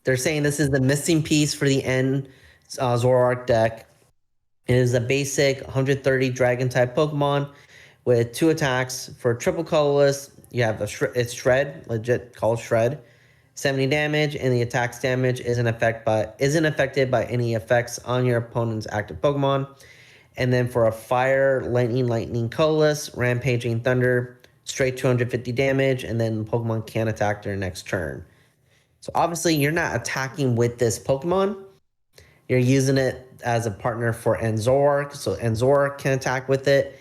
they're saying this is the missing piece for the End Zoroark deck. It is a basic 130 dragon type Pokemon with 2 attacks. For triple colorless, you have it's Shred, legit called Shred, 70 damage, and the attack's damage isn't affected by any effects on your opponent's active Pokemon. And then for a Fire, Lightning colorless, Rampaging Thunder, straight 250 damage, and then Pokemon can't attack their next turn. So obviously you're not attacking with this Pokemon. You're using it as a partner for Zoroark, so Zoroark can attack with it.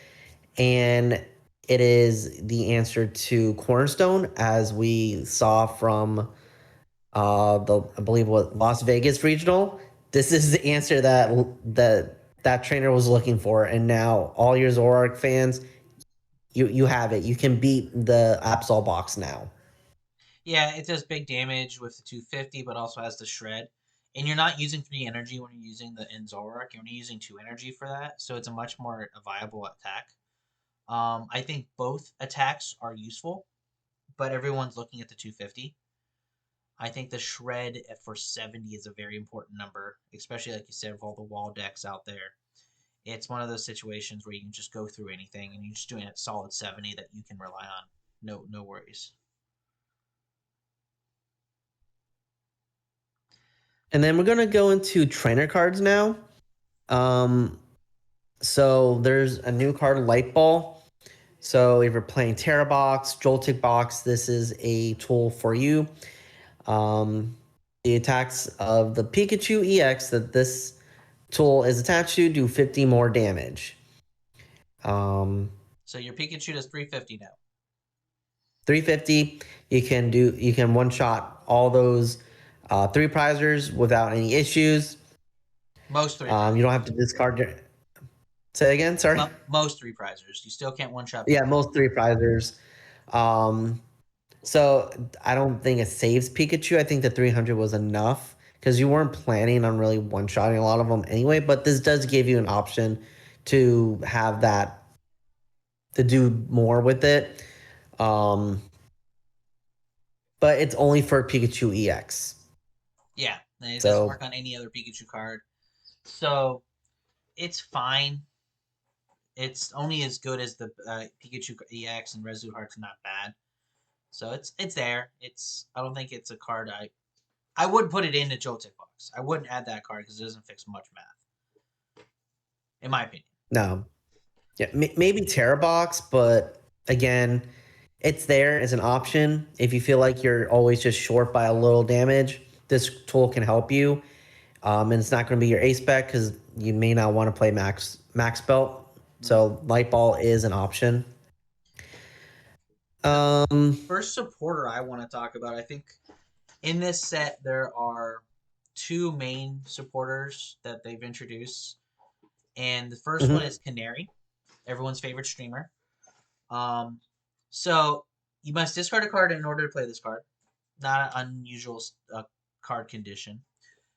And it is the answer to Cornerstone, as we saw from I believe what Las Vegas Regional. This is the answer that trainer was looking for, and now all your Zoroark fans, you have it. You can beat the Absol box now. Yeah, it does big damage with the 250, but also has the Shred. And you're not using 3 energy when you're using the Zoroark. You're only using 2 energy for that, so it's a much more viable attack. I think both attacks are useful, but everyone's looking at the 250. I think the shred for 70 is a very important number, especially like you said, with all the wall decks out there. It's one of those situations where you can just go through anything and you're just doing a solid 70 that you can rely on. No worries. And then we're gonna go into trainer cards now. So there's a new card, Light Ball. So if you're playing Terra Box, Joltik Box, this is a tool for you. The attacks of the Pikachu EX that this tool is attached to do 50 more damage. So your Pikachu does 350 now. 350. You can one shot all those 3 prizers without any issues. Most 3. You don't have to discard your. Say again, sorry. Most 3 prizers. You still can't one shot. Yeah, most 3 prizers. So I don't think it saves Pikachu. I think the 300 was enough because you weren't planning on really one shotting a lot of them anyway. But this does give you an option to have that to do more with it. But it's only for Pikachu EX. Yeah, it doesn't work on any other Pikachu card. So it's fine. It's only as good as the Pikachu EX, and Resolute Heart's not bad. So it's there. I don't think it's a card I would put it in the Joltik box. I wouldn't add that card because it doesn't fix much math, in my opinion. No. Yeah, maybe Terra Box, but again, it's there as an option. If you feel like you're always just short by a little damage, this tool can help you. And it's not going to be your ace spec because you may not want to play max belt. So Light Ball is an option. First supporter I want to talk about. I think in this set there are 2 main supporters that they've introduced, and the first one is Canary, everyone's favorite streamer. So you must discard a card in order to play this card. Not an unusual card condition.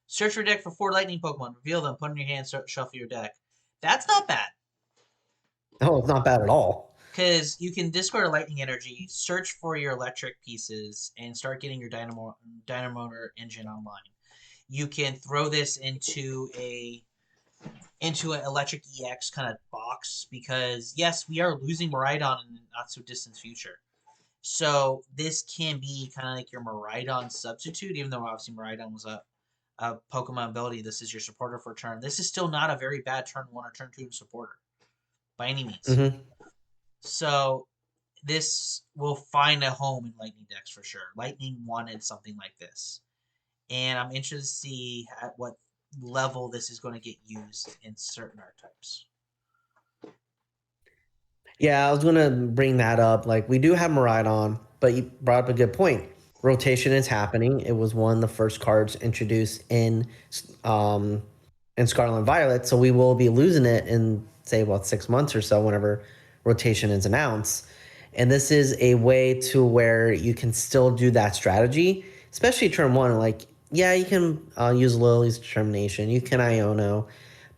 Search your deck for 4 lightning Pokemon. Reveal them. Put in your hand. Shuffle your deck. That's not bad. Oh, it's not bad at all. Because you can discard a lightning energy, search for your electric pieces, and start getting your Dynamo engine online. You can throw this into an electric EX kind of box because yes, we are losing Miraidon in the not so distant future. So this can be kind of like your Miraidon substitute, even though obviously Miraidon was a Pokemon ability. This is your supporter for turn. This is still not a very bad turn 1 or turn 2 supporter by any means. So this will find a home in Lightning decks for sure. Lightning wanted something like this. And I'm interested to see at what level this is going to get used in certain archetypes. Yeah, I was going to bring that up. Like, we do have Miraidon, but you brought up a good point. Rotation is happening. It was one of the first cards introduced in Scarlet and Violet, so we will be losing it in, say, 6 months or so whenever rotation is announced. And this is a way to where you can still do that strategy, especially turn 1. Like, yeah, you can use Lily's Determination. You can Iono.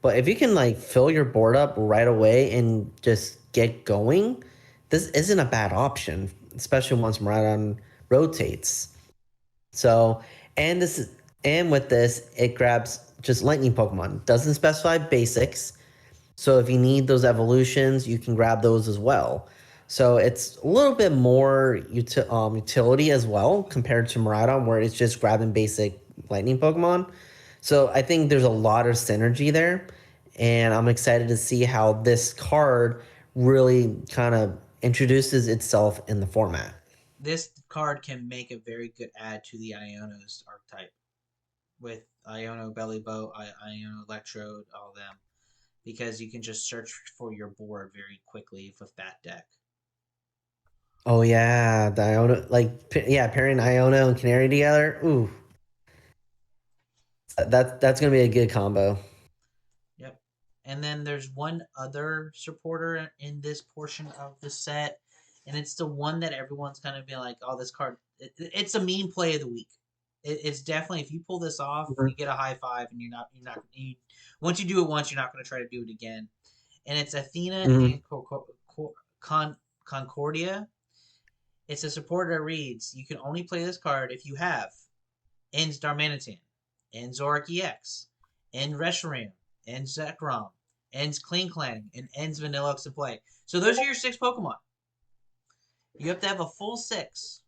But if you can, fill your board up right away and just get going, this isn't a bad option, especially once Miraidon rotates. So, and with this, it grabs just lightning Pokemon. Doesn't specify basics. So if you need those evolutions, you can grab those as well. So it's a little bit more utility as well compared to Miraidon, where it's just grabbing basic lightning Pokemon. So I think there's a lot of synergy there, and I'm excited to see how this card really kind of introduces itself in the format. This card can make a very good add to the Iono's archetype with Iono Belly Boat, Iono Electrode, all of them, because you can just search for your board very quickly with that deck. Oh yeah, the Iono, pairing Iono and Canary together. Ooh, that's gonna be a good combo. Yep. And then there's one other supporter in this portion of the set, and it's the one that everyone's kind of been like, "Oh, this card." It's a meme play of the week. It's definitely, if you pull this off, you get a high five, and you're not once you do it once, you're not going to try to do it again. And it's Athena and Concordia. It's a supporter that reads, you can only play this card if you have Ends Darmanitan, Ends Zoric EX, Ends Reshiram, Ends Zekrom, Ends Klinklang, and Ends Vanilluxe in play. So those are your 6 Pokemon. You have to have a full 6.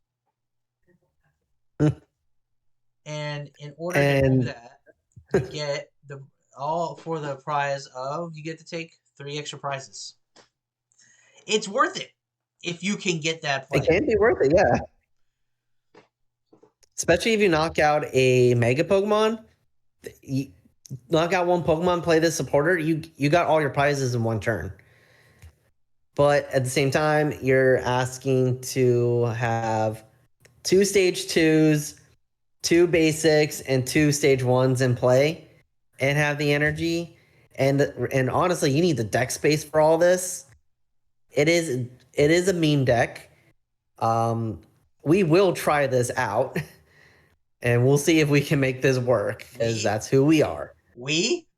And in order to do that, you get all for the prize of, you get to take 3 extra prizes. It's worth it if you can get that play. It can be worth it, yeah. Especially if you knock out a Mega Pokemon. You knock out one Pokemon, play this supporter, you got all your prizes in one turn. But at the same time, you're asking to have 2 stage 2s, 2 basics, and 2 stage 1s in play, and have the energy. And honestly, you need the deck space for all this. It is a meme deck. We will try this out, and we'll see if we can make this work, because that's who we are.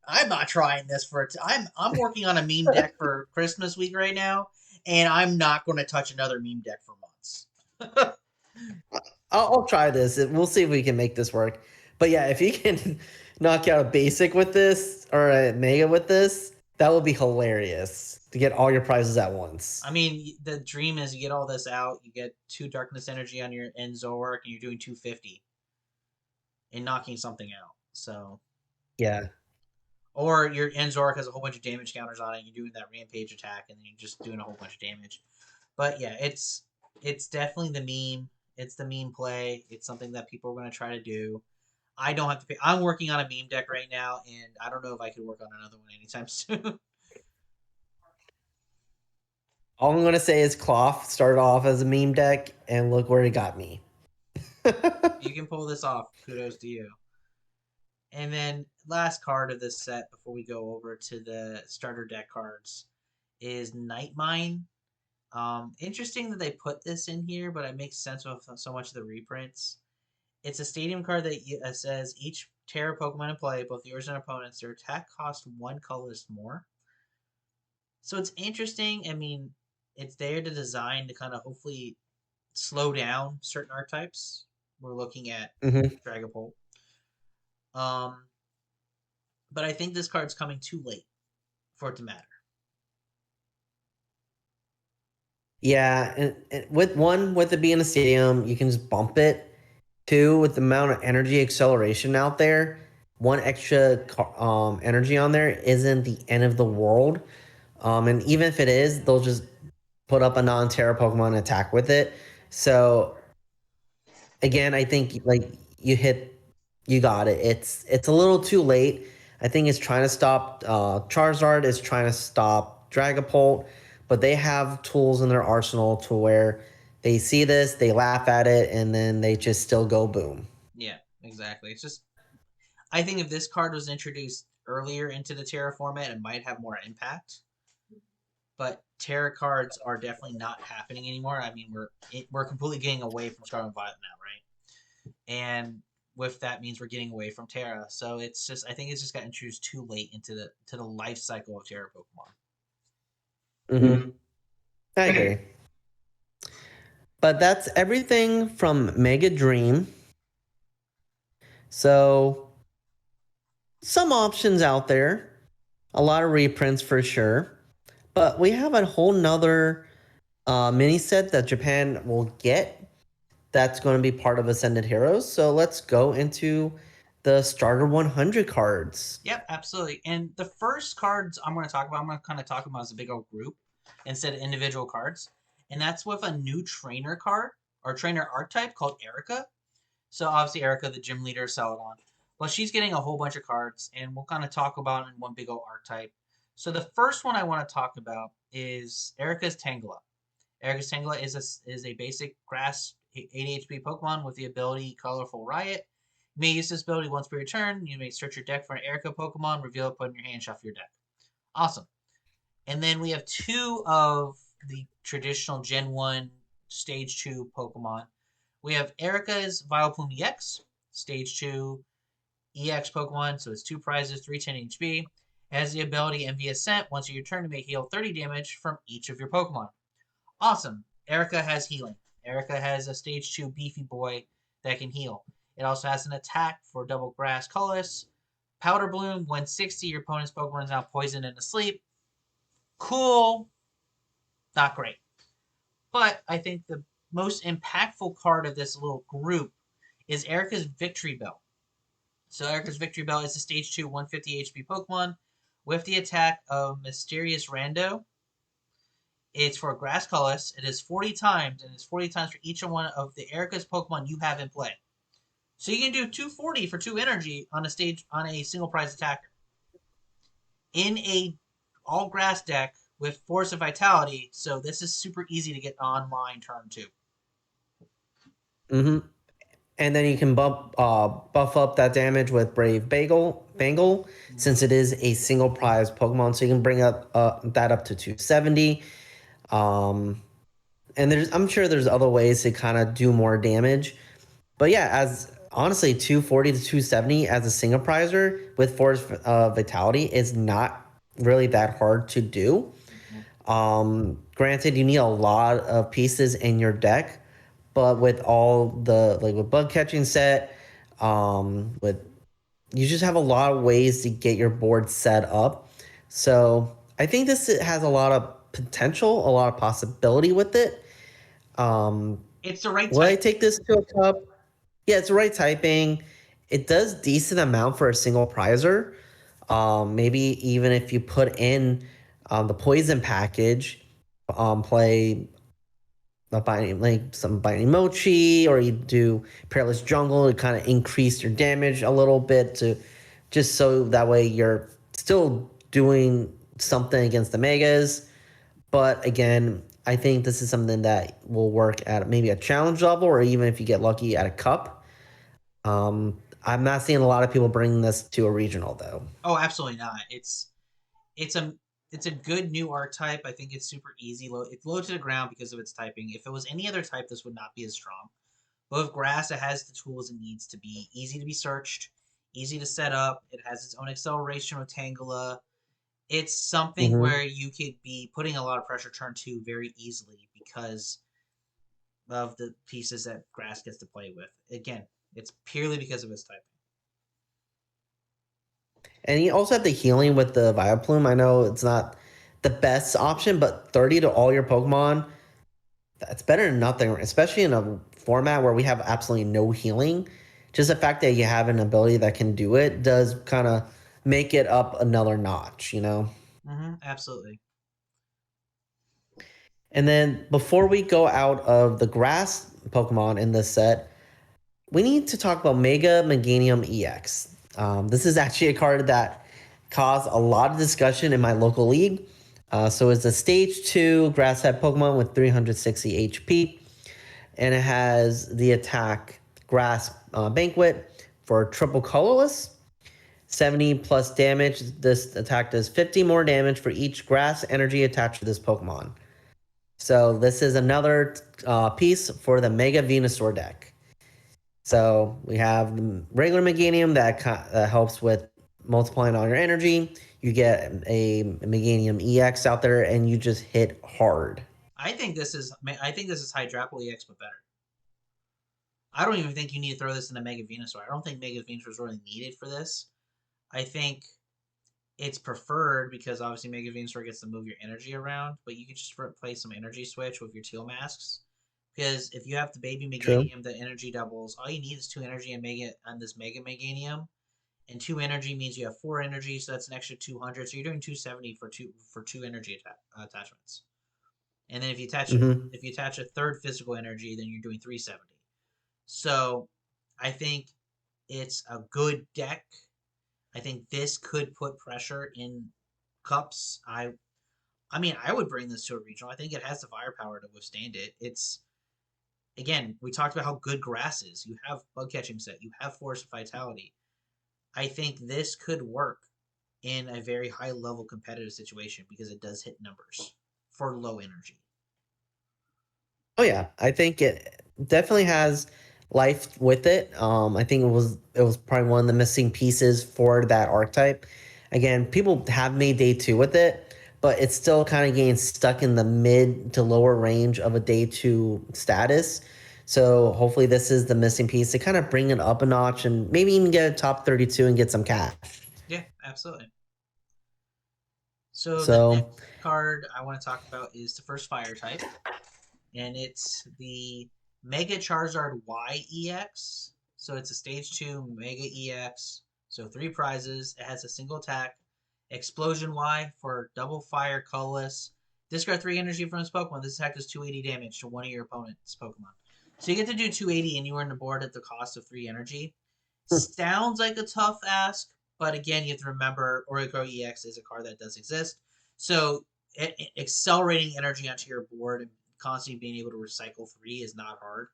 I'm not trying this for I'm working on a meme deck for Christmas week right now, and I'm not going to touch another meme deck for months. I'll try this. We'll see if we can make this work. But yeah, if you can knock out a basic with this or a mega with this, that would be hilarious to get all your prizes at once. I mean, the dream is you get all this out, you get 2 Darkness Energy on your Enzoric, and you're doing 250 and knocking something out. So yeah. Or your Enzoric has a whole bunch of damage counters on it, and you're doing that Rampage attack, and then you're just doing a whole bunch of damage. But yeah, it's definitely the meme. It's the meme play. It's something that people are going to try to do. I don't have to pay. I'm working on a meme deck right now, and I don't know if I could work on another one anytime soon. All I'm going to say is Cloth started off as a meme deck, and look where it got me. You can pull this off. Kudos to you. And then last card of this set before we go over to the starter deck cards is Nightmine. Interesting that they put this in here, but it makes sense with so much of the reprints. It's a stadium card that says each Terra Pokemon in play, both yours and opponents, their attack cost 1 colorless more. So it's interesting. I mean, it's there to design to kind of hopefully slow down certain archetypes. We're looking at Dragapult. But I think this card's coming too late for it to matter. Yeah, and with it being a stadium, you can just bump it. 2, with the amount of energy acceleration out there, 1 extra energy on there isn't the end of the world. And even if it is, they'll just put up a non-Terra Pokemon attack with it. So again, I think like you got it. It's a little too late. I think it's trying to stop Charizard is trying to stop Dragapult, but they have tools in their arsenal to where they see this, they laugh at it, and then they just still go boom. Yeah, exactly. It's just, I think if this card was introduced earlier into the Terra format, it might have more impact. But Terra cards are definitely not happening anymore. I mean, we're completely getting away from Scarlet and Violet now, right? And with that means we're getting away from Terra. So it's just, I think it's just got introduced too late into the life cycle of Terra Pokemon. I agree. But that's everything from Mega Dream. So some options out there. A lot of reprints for sure. But we have a whole nother mini set that Japan will get that's going to be part of Ascended Heroes. So let's go into the starter 100 cards. Yep, absolutely. And the first cards I'm going to talk about, I'm going to kind of talk about as a big old group instead of individual cards. And that's with a new trainer card or trainer archetype called Erica. So obviously Erica, the gym leader, Celadon. Well, she's getting a whole bunch of cards, and we'll kind of talk about it in one big old archetype. So the first one I want to talk about is Erica's Tangela. Erica's Tangela is a basic grass 80 HP Pokemon with the ability Colorful Riot. You may use this ability once per your turn. You may search your deck for an Erica Pokemon, reveal it, put it in your hand, shuffle your deck. Awesome. And then we have 2 of the traditional Gen 1 Stage 2 Pokemon. We have Erica's Vileplume EX, Stage 2 EX Pokemon, so it's 2 prizes, 310 HP. It has the ability Envy Ascent. Once your turn, to may heal 30 damage from each of your Pokemon. Awesome. Erica has healing. Erica has a stage 2 beefy boy that can heal. It also has an attack for double grass colorless. Powder Bloom, when 60, your opponent's Pokemon is now poisoned and asleep. Cool, not great. But I think the most impactful card of this little group is Erica's Victory Bell. So Erica's Victory Bell is a stage 2 150 HP Pokemon with the attack of Mysterious Rando. It's for grass colorless. It is 40 times, and it's 40 times for each one of the Erica's Pokemon you have in play. So you can do 240 for 2 energy on a single prize attacker. In a all grass deck with Force of Vitality, so this is super easy to get online turn 2. Mm-hmm. And then you can buff up that damage with Brave Bangle, since it is a single prize Pokemon. So you can bring up that up to 270. And I'm sure there's other ways to kind of do more damage. But yeah, as honestly, 240 to 270 as a single prizer with Force Vitality is not really that hard to do. Granted, you need a lot of pieces in your deck, but with all the with bug catching set, you just have a lot of ways to get your board set up. So I think this has a lot of potential, a lot of possibility with it. It's the right Will I type. take this to a cup? Yeah, it's the right typing. It does decent amount for a single prizer. Maybe even if you put in the poison package, play some Binding Mochi, or you do Perilous Jungle to kind of increase your damage a little bit, to just so that way you're still doing something against the Megas. But again, I think this is something that will work at maybe a challenge level, or even if you get lucky at a cup. I'm not seeing a lot of people bringing this to a regional though. Oh, absolutely not. It's a good new archetype. I think it's super easy. It's low to the ground because of its typing. If it was any other type, this would not be as strong. But with grass, it has the tools it needs to be easy to be searched, easy to set up. It has its own acceleration with Tangela. It's something where you could be putting a lot of pressure turn 2 very easily because of the pieces that grass gets to play with. Again, it's purely because of its typing. And you also have the healing with the Vileplume. I know it's not the best option, but 30 to all your Pokemon, that's better than nothing, especially in a format where we have absolutely no healing. Just the fact that you have an ability that can do it does kind of make it up another notch, you know? Absolutely. And then before we go out of the grass Pokemon in this set, we need to talk about Mega Meganium EX. This is actually a card that caused a lot of discussion in my local league. So it's a stage 2 grass type Pokemon with 360 HP. And it has the attack Grass Banquet for triple colorless. 70 plus damage. This attack does 50 more damage for each grass energy attached to this Pokemon. So this is another piece for the Mega Venusaur deck. So we have the regular Meganium that helps with multiplying all your energy. You get a Meganium EX out there, and you just hit hard. I think this is Hydrapple EX, but better. I don't even think you need to throw this in a Mega Venusaur. I don't think Mega Venusaur is really needed for this. I think it's preferred because obviously Mega Venusaur gets to move your energy around, but you can just play some energy switch with your Teal Masks. Because if you have the baby Meganium, the energy doubles. All you need is 2 energy and this Mega Meganium, and 2 energy means you have 4 energy, so that's an extra 200. So you're doing 270 for two energy attachments. And then if you attach a third physical energy, then you're doing 370. So I think it's a good deck. I think this could put pressure in cups. I mean, I would bring this to a regional. I think it has the firepower to withstand it. It's, again, we talked about how good grass is. You have bug catching set. You have Force of Vitality. I think this could work in a very high level competitive situation because it does hit numbers for low energy. Oh yeah, I think it definitely has life with it. I think it was probably one of the missing pieces for that archetype. Again, people have made day 2 with it, but it's still kind of getting stuck in the mid to lower range of a day 2 status. So hopefully this is the missing piece to kind of bring it up a notch and maybe even get a top 32 and get some cash. Yeah, absolutely. So the So next card I want to talk about is the first fire type, and it's the Mega Charizard YEX. So it's a stage 2 Mega EX. So 3 prizes. It has a single attack. Explosion Y for double fire colorless. Discard 3 energy from this Pokemon. This attack does 280 damage to one of your opponent's Pokemon. So you get to do 280 and you earn the board at the cost of 3 energy. Sounds like a tough ask, but again, you have to remember Oricorio EX is a card that does exist. So accelerating energy onto your board and constantly being able to recycle 3 is not hard.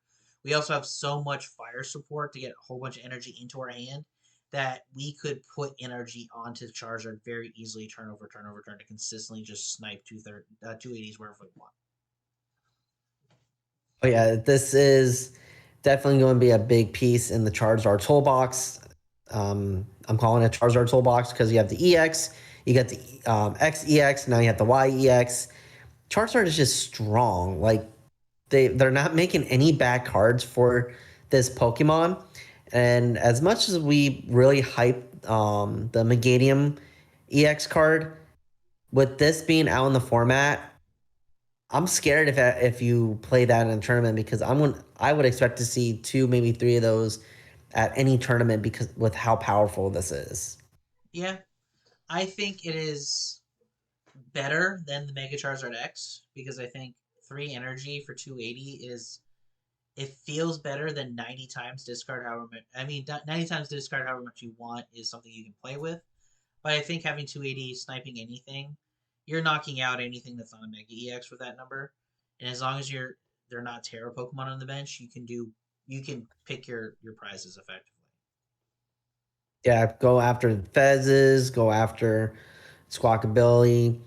We also have so much fire support to get a whole bunch of energy into our hand that we could put energy onto the Charizard very easily, turn over turn to consistently just snipe 280s wherever we want. oh yeah, this is definitely going to be a big piece in the Charizard toolbox. I'm calling it Charizard toolbox because you have the EX, you got the XEX, now you have the YEX. Charizard is just strong. Like they're not making any bad cards for this Pokemon. And as much as we really hype the Megadium EX card, with this being out in the format, I'm scared if you play that in a tournament because I would expect to see 2, maybe 3 of those at any tournament because with how powerful this is. Yeah, I think it is better than the Mega Charizard X because I think 3 energy for 280 is it feels better than 90 times discard however much. I mean, 90 times discard however much you want is something you can play with. But I think having 280 sniping anything, you're knocking out anything that's not a Mega EX with that number. And as long as they're not Terra Pokemon on the bench, you can pick your prizes effectively. Yeah, go after Fezes, go after Squawkabilly.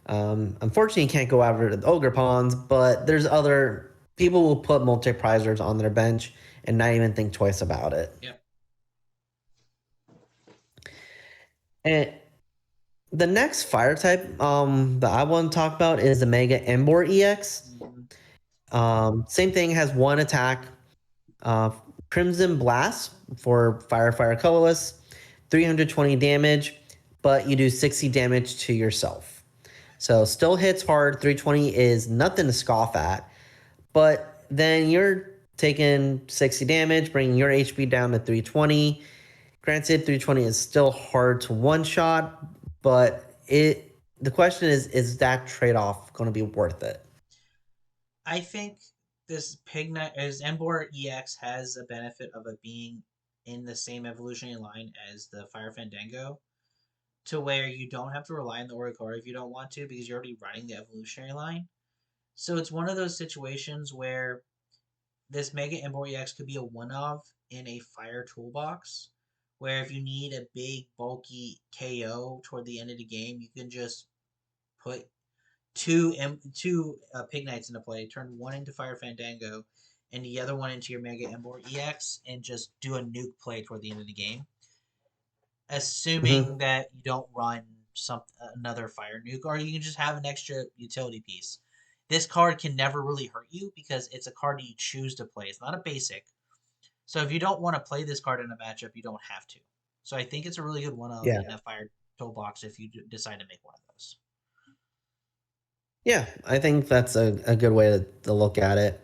Unfortunately, you can't go after the Ogre Pawns, but there's other people will put multi-prizers on their bench and not even think twice about it. Yep. And the next fire type that I want to talk about is the Mega Embor EX. Same thing, has 1 attack. Uh, Crimson Blast for fire colorless, 320 damage, but you do 60 damage to yourself. So still hits hard. 320 is nothing to scoff at, but then you're taking 60 damage, bringing your HP down to 320. Granted, 320 is still hard to one shot, but the question is that trade-off going to be worth it? I think this Pignite as Embor EX has a benefit of it being in the same evolutionary line as the Fire Fandango, to where you don't have to rely on the Oricorio if you don't want to because you're already running the evolutionary line. So it's one of those situations where this Mega Embor EX could be a one of in a fire toolbox, where if you need a big bulky KO toward the end of the game, you can just put two Pignites into play, turn one into Fire Fandango, and the other one into your Mega Embor EX, and just do a nuke play toward the end of the game. Assuming Mm-hmm. that you don't run another fire nuke, or you can just have an extra utility piece. This card can never really hurt you because it's a card you choose to play. It's not a basic. So if you don't want to play this card in a matchup, you don't have to. So I think it's a really good one of Yeah. in a fire toolbox if you decide to make one of those. Yeah, I think that's a good way to look at it.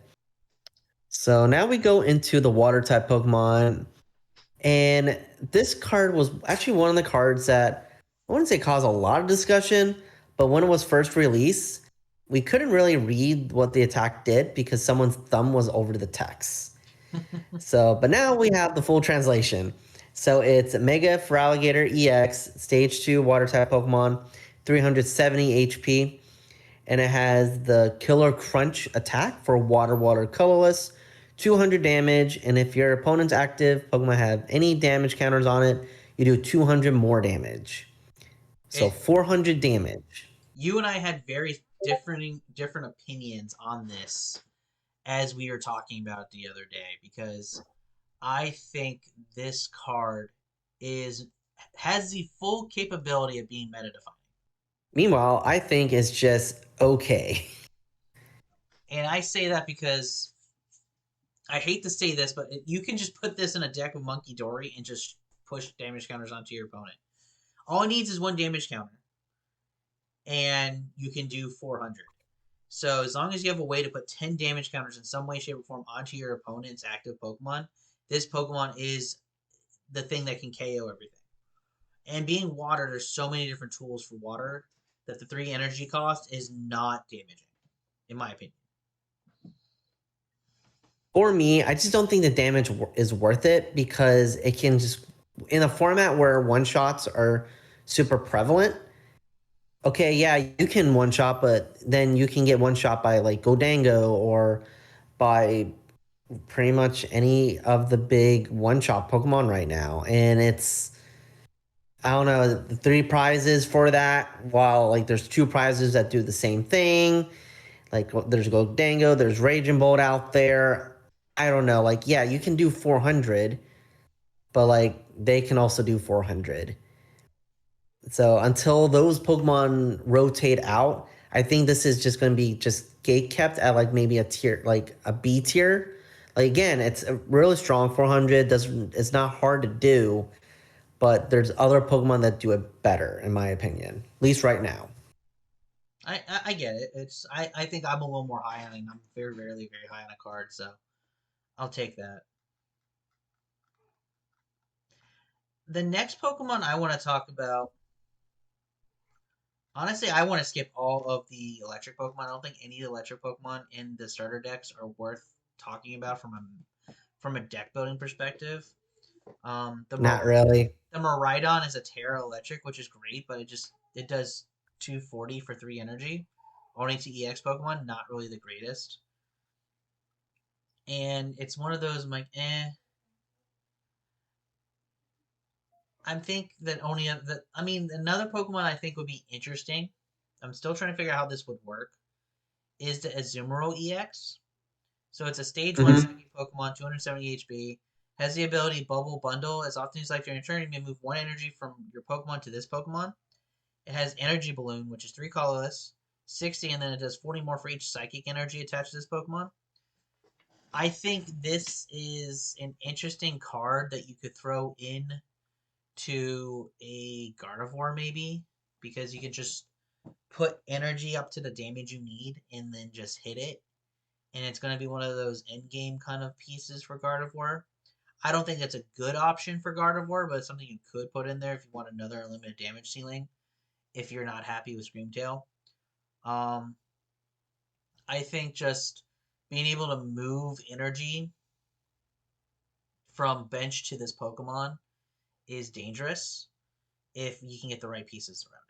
So now we go into the water type Pokemon. And this card was actually one of the cards that I wouldn't say caused a lot of discussion, but when it was first released, we couldn't really read what the attack did because someone's thumb was over the text. So, but now we have the full translation. So it's Mega Feraligatr EX, Stage 2 Water type Pokemon, 370 HP, and it has the Killer Crunch attack for Water colorless, 200 damage, and if your opponent's active Pokemon have any damage counters on it, you do 200 more damage. So It 400 damage. You and I had very different opinions on this as we were talking about it the other day because I think this card is has the full capability of being meta defining. Meanwhile, I think it's just okay. And I say that because I hate to say this, but you can just put this in a deck of Monkey Dory and just push damage counters onto your opponent. All it needs is one damage counter, and you can do 400. So as long as you have a way to put 10 damage counters in some way, shape, or form onto your opponent's active Pokemon, this Pokemon is the thing that can KO everything. And being water, there's so many different tools for water that the 3 energy cost is not damaging, in my opinion. For me, I just don't think the damage is worth it because it can just, in a format where one shots are super prevalent. Okay, yeah, you can one shot, but then you can get one shot by like Godango or by pretty much any of the big one shot Pokemon right now. And it's, I don't know, the 3 prizes for that, while like there's 2 prizes that do the same thing. Like there's Godango, there's Raging Bolt out there. I don't know. Like, yeah, you can do 400, but like they can also do 400. So until those Pokemon rotate out, I think this is just going to be just gate kept at like maybe a tier, like a B tier. Like again, it's a really strong 400. Doesn't, it's not hard to do, but there's other Pokemon that do it better, in my opinion. At least right now. I get it. I think I'm a little more high on it. I'm very rarely very high on a card, so I'll take that. The next Pokemon I want to talk about, honestly, I want to skip all of the electric Pokemon. I don't think any of the electric Pokemon in the starter decks are worth talking about from a deck building perspective. Not really. The Miraidon is a Terra Electric, which is great, but it does 240 for 3 energy. Only to EX Pokemon, not really the greatest. And it's one of those I'm like, eh. I think that only that I mean another Pokemon I think would be interesting. I'm still trying to figure out how this would work. Is the Azumarill EX? So it's a stage one Mm-hmm. psychic Pokemon, 270 HP. Has the ability Bubble Bundle. As often as you like during your turn, you may move 1 energy from your Pokemon to this Pokemon. It has Energy Balloon, which is 3 colorless, 60, and then it does 40 more for each psychic energy attached to this Pokemon. I think this is an interesting card that you could throw in to a Gardevoir maybe, because you can just put energy up to the damage you need and then just hit it. And it's going to be one of those end game kind of pieces for Gardevoir. I don't think it's a good option for Gardevoir, but it's something you could put in there if you want another unlimited damage ceiling if you're not happy with Screamtail. Um, I think just being able to move energy from bench to this Pokemon is dangerous if you can get the right pieces around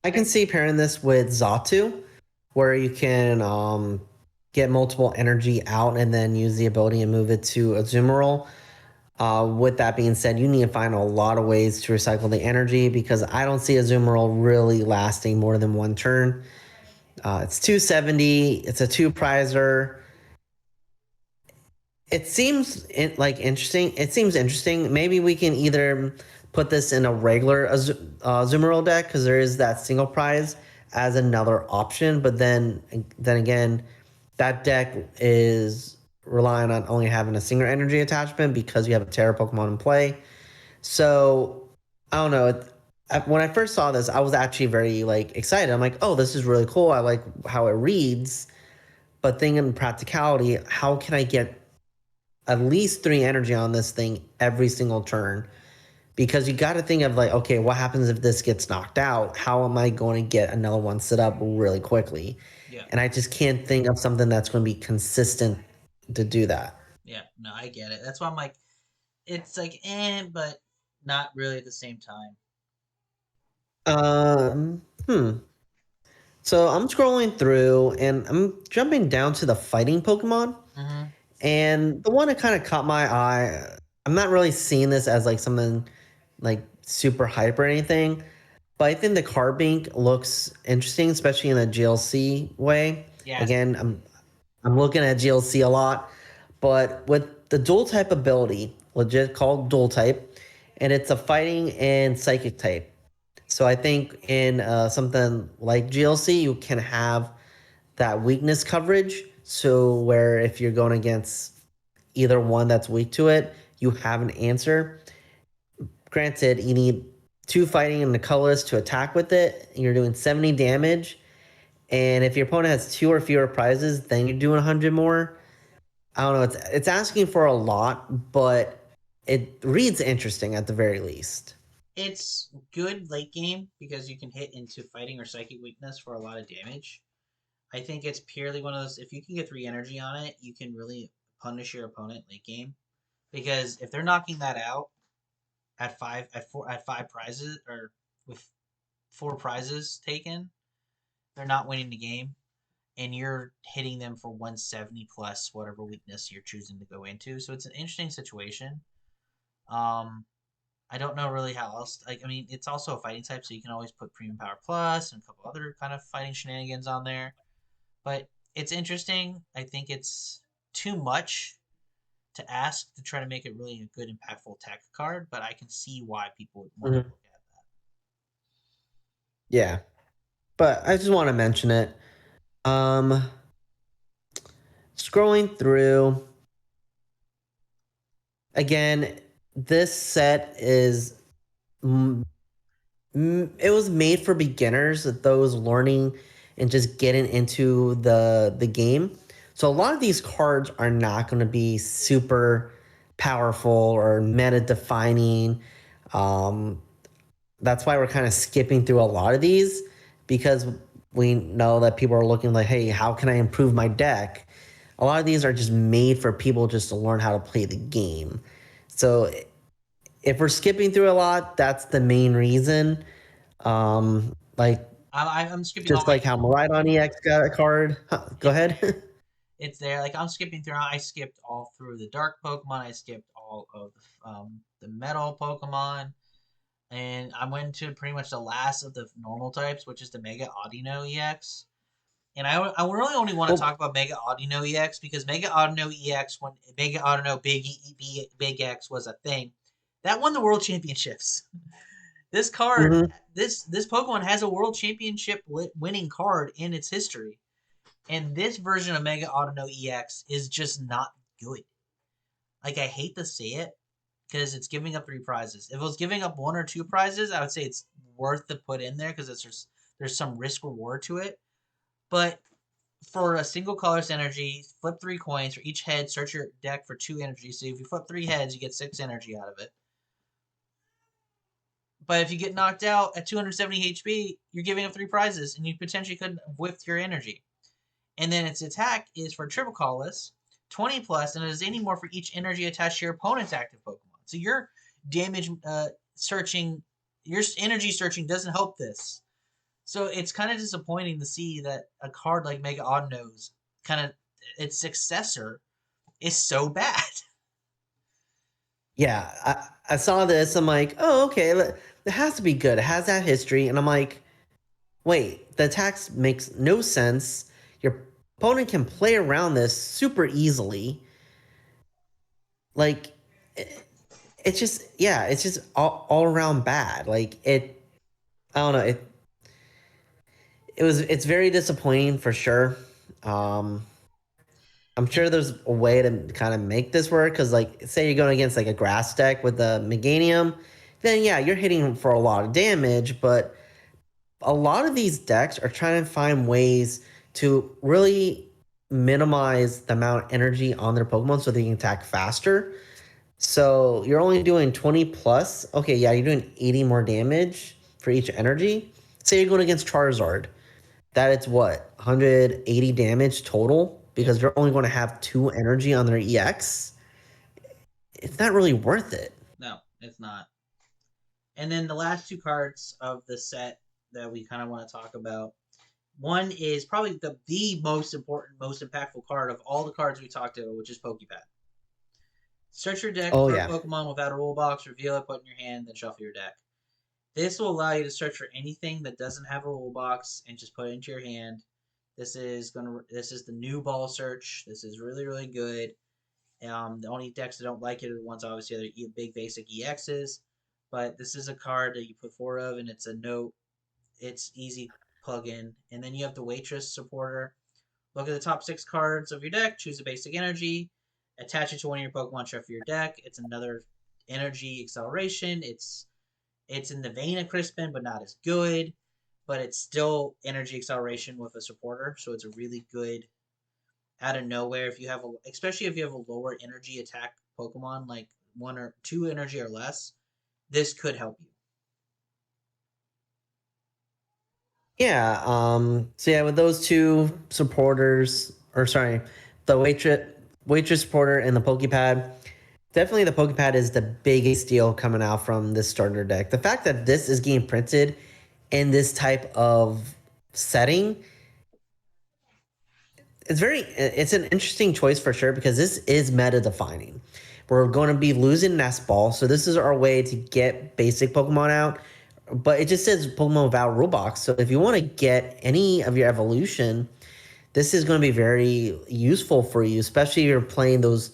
it. I can see pairing this with Xatu, where you can get multiple energy out and then use the ability and move it to Azumarill. With that being said, you need to find a lot of ways to recycle the energy because I don't see Azumarill really lasting more than 1 turn. It's 270. It's a 2-prizer. It seems interesting. It seems interesting. Maybe we can either put this in a regular Azumarill deck because there is that single prize as another option. But then again, that deck is relying on only having a single energy attachment because you have a Terra Pokemon in play. So I don't know. When I first saw this, I was actually very excited. I'm like, oh, this is really cool. I like how it reads. But thinking in practicality, how can I get at least 3 energy on this thing every single turn? Because you got to think of okay, what happens if this gets knocked out? How am I going to get another one set up really quickly? Yeah. And I just can't think of something that's going to be consistent to do that. Yeah, no, I get it. That's why I'm like, it's like, but not really at the same time. Um, hmm. So I'm scrolling through and I'm jumping down to the fighting Pokemon. Mm-hmm. And the one that kind of caught my eye, I'm not really seeing this as something super hype or anything, but I think the Carbink looks interesting, especially in a GLC way. Yeah. Again, I'm looking at GLC a lot, but with the dual type ability, legit called dual type, and it's a fighting and psychic type. So I think in something like GLC, you can have that weakness coverage. So where if you're going against either one that's weak to it, you have an answer. Granted, you need two fighting and the colorless to attack with it. You're doing 70 damage. And if your opponent has two or fewer prizes, then you're doing 100 more. I don't know. It's asking for a lot, but it reads interesting at the very least. It's good late game because you can hit into fighting or psychic weakness for a lot of damage. I think it's purely one of those. If you can get 3 energy on it, you can really punish your opponent late game. Because if they're knocking that out at 5 prizes or with 4 prizes taken, they're not winning the game, and you're hitting them for 170 plus whatever weakness you're choosing to go into. So it's an interesting situation. Um, I don't know really how else. Like, I mean, it's also a fighting type, so you can always put Premium Power Plus and a couple other kind of fighting shenanigans on there. But it's interesting. I think it's too much to ask to try to make it really a good, impactful tech card, but I can see why people would want to Mhm. look at that. Yeah, but I just want to mention it. Um, Scrolling through again, this set is it was made for beginners, those learning and just getting into the game. So a lot of these cards are not going to be super powerful or meta defining. Um, that's why we're kind of skipping through a lot of these because we know that people are looking like, hey, how can I improve my deck? A lot of these are just made for people just to learn how to play the game. So if we're skipping through a lot, that's the main reason. Like I'm skipping all just my like how Maridon EX got a card. Go it's ahead. it's there. Like I'm skipping through. I skipped all through the dark Pokemon. I skipped all of the metal Pokemon, and I went to pretty much the last of the normal types, which is the Mega Audino EX. And I really only want to talk Well, about Mega Audino EX because Mega Audino EX, when Mega Audino Big X was a thing, that won the World Championships. This card, mhm. this Pokemon has a World Championship winning card in its history, and this version of Mega Audino EX is just not good. Like I hate to say it because it's giving up 3 prizes. If it was giving up 1 or 2 prizes, I would say it's worth to put in there because there's some risk reward to it. But for a single colorless energy, flip 3 coins for each head. Search your deck for 2 energy. So if you flip 3 heads, you get 6 energy out of it. But if you get knocked out at 270 HP, you're giving up 3 prizes, and you potentially could have whiffed your energy. And then its attack is for triple colorless, 20 plus, and it is any more for each energy attached to your opponent's active Pokemon. So your damage searching, your energy searching doesn't help this. So it's kind of disappointing to see that a card like Mega Audino's kind of its successor is so bad. Yeah, I saw this. I'm like, oh, okay, it has to be good. It has that history, and I'm like, wait, the attacks makes no sense. Your opponent can play around this super easily. Like, it's just yeah, it's just all around bad. Like it, I don't know. It's very disappointing for sure. Um, I'm And sure there's a way to kind of make this work because, like, say you're going against like a grass deck with the Meganium, then yeah, you're hitting for a lot of damage. But a lot of these decks are trying to find ways to really minimize the amount of energy on their Pokemon so they can attack faster. So you're only doing 20 plus. Okay, yeah, you're doing 80 more damage for each energy. Say you're going against Charizard. That it's what 180 damage total yep, because they're only going to have 2 energy on their EX. It's not really worth it. no, it's not. And then the last 2 cards of the set that we kind of want to talk about. One is probably the most important, most impactful card of all the cards we talked about, which is Pokepad. Search your deck Oh for a yeah, Pokemon without a rule box, reveal it, put it in your hand, then shuffle your deck. This will allow you to search for anything that doesn't have a rule box and just put it into your hand. This is the new ball search. This is really really good. The only decks that don't like it are the ones obviously other big basic EXs. but this is a card that you put 4 of, and it's a note. It's easy plug in. And then you have the Waitress supporter. Look at the top 6 cards of your deck, choose a basic energy, attach it to one of your Pokemon shuffle your deck. It's another energy acceleration. It's in the vein of Crispin, but not as good. But it's still energy acceleration with a supporter, so it's a really good out of nowhere. If you have especially if you have a lower energy attack Pokemon, like 1 or 2 energy or less, this could help you. Yeah. So yeah, with those two supporters, or sorry, the waitress supporter and the Pokepad. Definitely, the Pokepad is the biggest deal coming out from this starter deck. The fact that this is getting printed in this type of setting, it's an interesting choice for sure, because this is meta defining. We're going to be losing Nest Ball, so this is our way to get basic Pokemon out. But it just says Pokemon without rule box. So if you want to get any of your evolution, this is going to be very useful for you, especially if you're playing those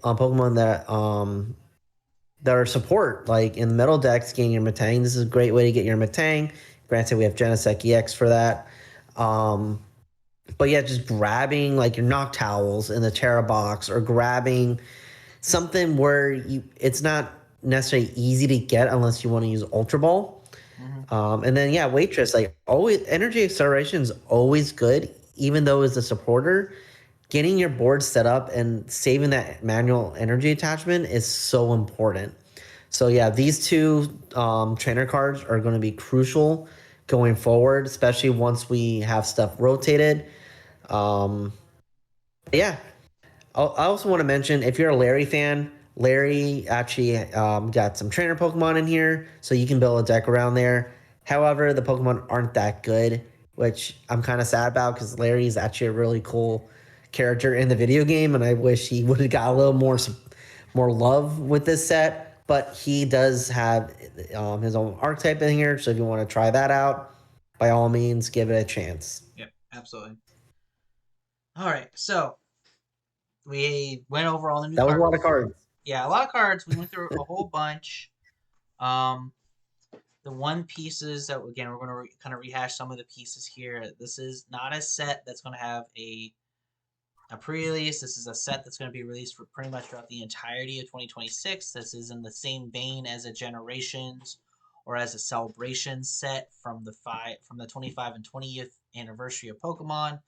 Pokemon that are support, like in metal decks, getting your Metang. This is a great way to get your Metang. Granted, we have Genesect EX for that. But yeah, just grabbing like your Noctowls in the Terra box, or grabbing something where it's not necessarily easy to get unless you want to use Ultra Ball. And then yeah, Waitress, like always, energy acceleration is always good, even though as a supporter, getting your board set up and saving that manual energy attachment is so important. So yeah, these two trainer cards are going to be crucial going forward, especially once we have stuff rotated. Yeah, I also want to mention, if you're a Larry fan, Larry actually got some trainer Pokemon in here, so you can build a deck around there. However, the Pokemon aren't that good, which I'm kind of sad about, because Larry is actually a really cool character in the video game, and I wish he would have got a little more love with this set. But he does have his own archetype in here, so if you want to try that out, by all means, give it a chance. Yep, absolutely. All right, so we went over all the new That was cards. a lot of cards. Yeah, a lot of cards. We went through a whole bunch. The one pieces that, again, we're going to kind of rehash some of the pieces here. This is not a set that's going to have a pre-release. This is a set that's going to be released for pretty much throughout the entirety of 2026. This is in the same vein as a Generations or as a Celebration set from the 25 and 20th anniversary of Pokemon.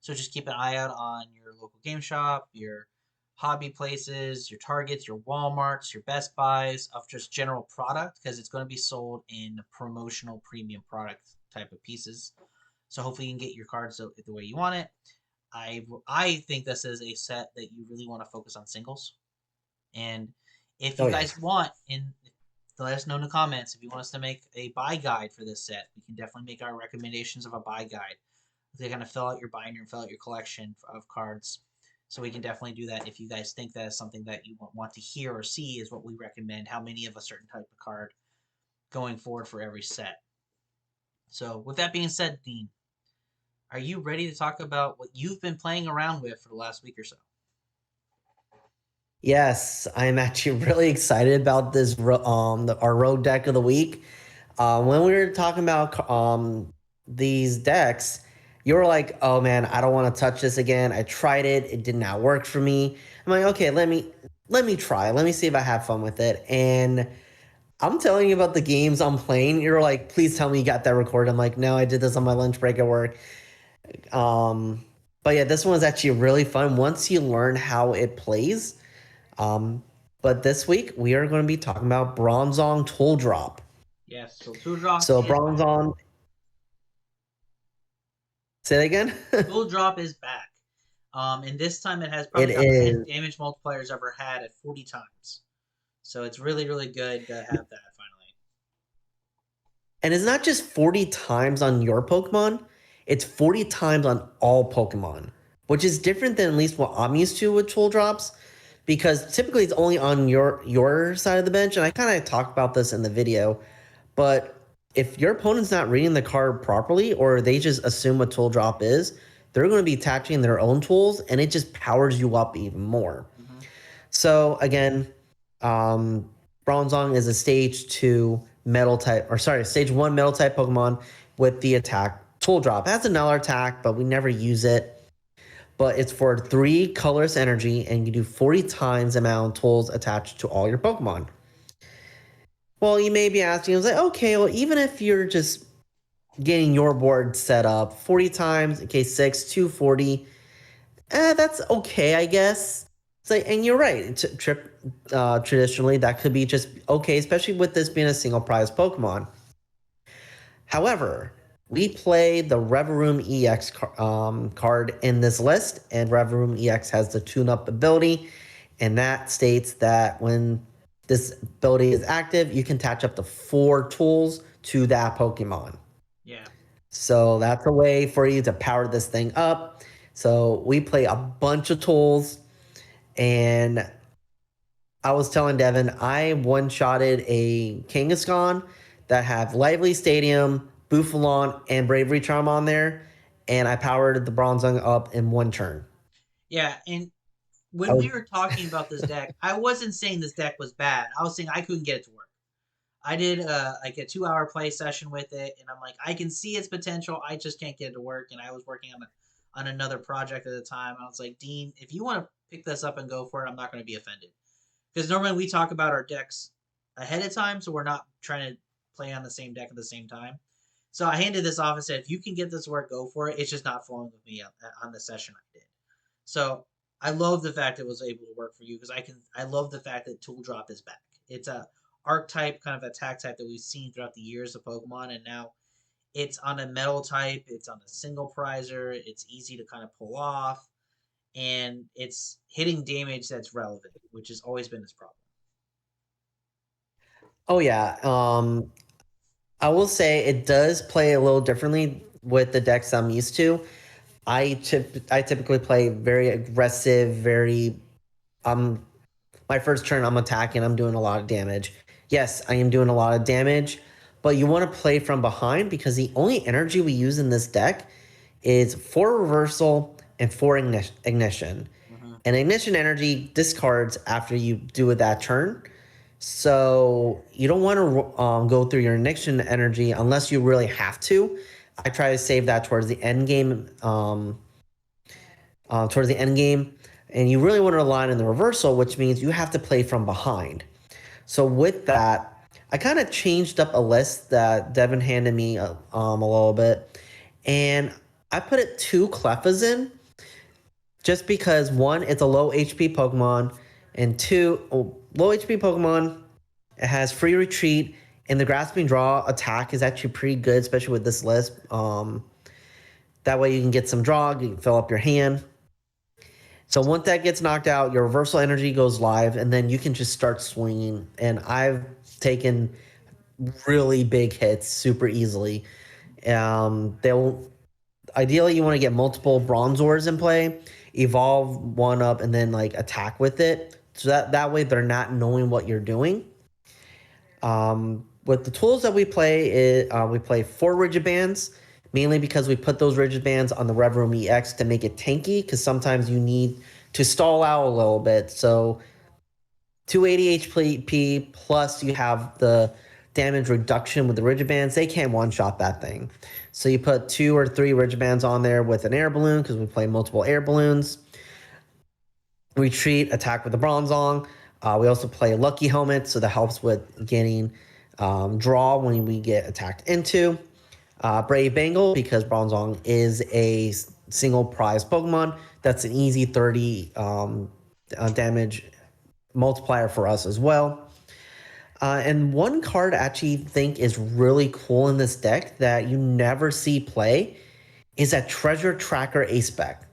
So just keep an eye out on your local game shop, your hobby places, your Targets, your Walmarts, your Best Buys of just general product, because it's going to be sold in promotional premium product type of pieces. So hopefully you can get your cards the way you want it. I think this is a set that you really want to focus on singles. And if you guys want, let us know in the comments if you want us to make a buy guide for this set. We can definitely make our recommendations of a buy guide. They're going to fill out your binder and fill out your collection of cards. So we can definitely do that if you guys think that is something that you want to hear or see, is what we recommend, how many of a certain type of card going forward for every set. So with that being said, Dean, are you ready to talk about what you've been playing around with for the last week or so? Yes, I'm actually really excited about this our road deck of the week. When we were talking about these decks, you were like, "Oh man, I don't want to touch this again. I tried it; it did not work for me." I'm like, "Okay, let me try. Let me see if I have fun with it." And I'm telling you about the games I'm playing. You're like, "Please tell me you got that recorded." I'm like, "No, I did this on my lunch break at work." But yeah, this one is actually really fun once you learn how it plays. But this week we are going to be talking about Bronzong Tool Drop. Yes, so Tool Drop. So Bronzong. Say that again. Tool Drop is back. And this time it has probably the highest damage multiplier it's ever had at 40 times. So it's really, really good to have that finally. And it's not just 40 times on your Pokemon, it's 40 times on all Pokemon, which is different than at least what I'm used to with Tool Drops, because typically it's only on your side of the bench. And I kind of talked about this in the video, but if your opponent's not reading the card properly, or they just assume what Tool Drop is, they're going to be attaching their own tools, and it just powers you up even more. So again, Bronzong is a stage 2 metal type, or sorry, stage 1 metal type Pokemon with the attack Tool Drop. It has another attack, but we never use it. But it's for 3 colorless energy, and you do 40 times the amount of tools attached to all your Pokemon. Well, you may be asking, I was like, okay, well, even if you're just getting your board set up 40 times, okay, 6, 240, that's okay, I guess. It's like, and you're right, traditionally, that could be just okay, especially with this being a single prize Pokemon. However, we play the Revavroom EX card in this list, and Revavroom EX has the tune-up ability, and that states that when this ability is active, you can attach up to 4 tools to that Pokemon. Yeah. So that's a way for you to power this thing up. So we play a bunch of tools, and I was telling Devin, I one-shotted a Kangaskhan that have Lively Stadium, Buffalon, and Bravery Charm on there, and I powered the Bronzong up in 1 turn. Yeah, and when we were talking about this deck, I wasn't saying this deck was bad. I was saying I couldn't get it to work. I did like a 2-hour play session with it, and I'm like, I can see its potential. I just can't get it to work. And I was working on another project at the time. I was like, Dean, if you want to pick this up and go for it, I'm not going to be offended. Because normally we talk about our decks ahead of time, so we're not trying to play on the same deck at the same time. So I handed this off and said, if you can get this to work, go for it. It's just not flowing with me on the session I did. So I love the fact it was able to work for you because I love the fact that Tool Drop is back. It's a archetype kind of attack type that we've seen throughout the years of Pokemon, and now it's on a metal type, it's on a single prizer, it's easy to kind of pull off, and it's hitting damage that's relevant, which has always been his problem. Oh yeah. I will say it does play a little differently with the decks I'm used to. I typically play very aggressive, very my first turn I'm attacking, I'm doing a lot of damage. Yes, I am doing a lot of damage, but you want to play from behind because the only energy we use in this deck is 4 reversal and 4 ignition. Mm-hmm. And ignition energy discards after you do it that turn. So you don't want to go through your ignition energy unless you really have to. I try to save that towards the end game. And you really want to rely on the reversal, which means you have to play from behind. So with that, I kind of changed up a list that Devin handed me a little bit, and I put it 2 Cleffas in, just because 1, it's a low HP Pokemon, and 2, low HP Pokemon, it has free retreat, and the Grasping Draw attack is actually pretty good, especially with this list. That way you can get some draw, you can fill up your hand. So once that gets knocked out, your reversal energy goes live, and then you can just start swinging. And I've taken really big hits super easily. Ideally, you want to get multiple Bronzors in play, evolve one up, and then like attack with it. So that way they're not knowing what you're doing. With the tools that we play, we play 4 Rigid Bands, mainly because we put those Rigid Bands on the Revavroom EX to make it tanky, because sometimes you need to stall out a little bit. So 280 HP, plus you have the damage reduction with the Rigid Bands. They can't one-shot that thing. So you put 2 or 3 Rigid Bands on there with an Air Balloon, because we play multiple Air Balloons. Retreat, attack with the Bronzong. We also play Lucky Helmet, so that helps with getting draw when we get attacked into. Brave Bangle, because Bronzong is a single prize Pokemon. That's an easy 30 damage multiplier for us as well. And one card I actually think is really cool in this deck that you never see play is that Treasure Tracker Ace-Spec.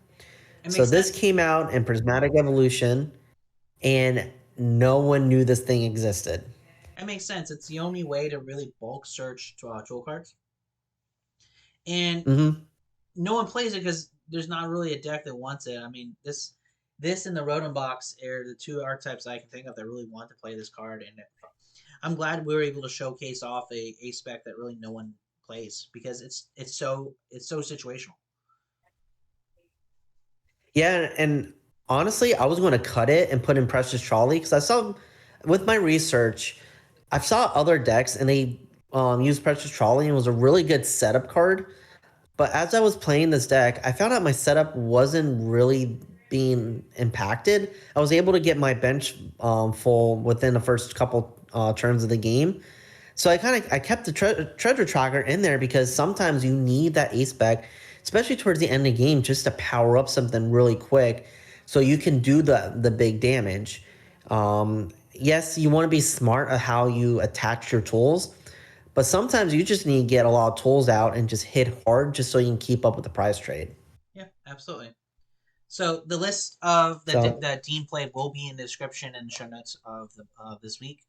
So this came out in Prismatic Evolution, and no one knew this thing existed. It makes sense. It's the only way to really bulk search troll cards. And no one plays it because there's not really a deck that wants it. I mean, this and the Rotom Box are the 2 archetypes I can think of that really want to play this card. And I'm glad we were able to showcase off a spec that really no one plays, because it's so situational. Yeah, and honestly, I was going to cut it and put in Precious Trolley, because I saw with my research, I've saw other decks and they use Precious Trolley and it was a really good setup card. But as I was playing this deck, I found out my setup wasn't really being impacted. I was able to get my bench full within the first couple turns of the game. So I kept the treasure tracker in there because sometimes you need that ace spec, especially towards the end of the game, just to power up something really quick, so you can do the big damage. Yes, you want to be smart of how you attach your tools, but sometimes you just need to get a lot of tools out and just hit hard, just so you can keep up with the prize trade. Yeah, absolutely. So the list of So that Dean played will be in the description and show notes of this week,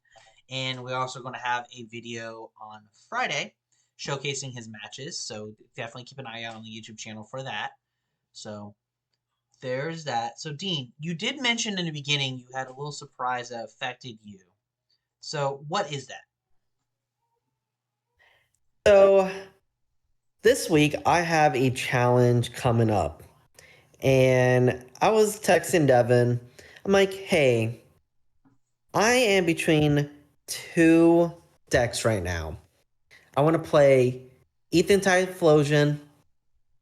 and we're also going to have a video on Friday showcasing his matches. So definitely keep an eye out on the YouTube channel for that. So there's that. So Dean, you did mention in the beginning you had a little surprise that affected you. So what is that? so this week I have a challenge coming up. And I was texting Devin. I'm like, hey, I am between two decks right now. I want to play Ethan Typhlosion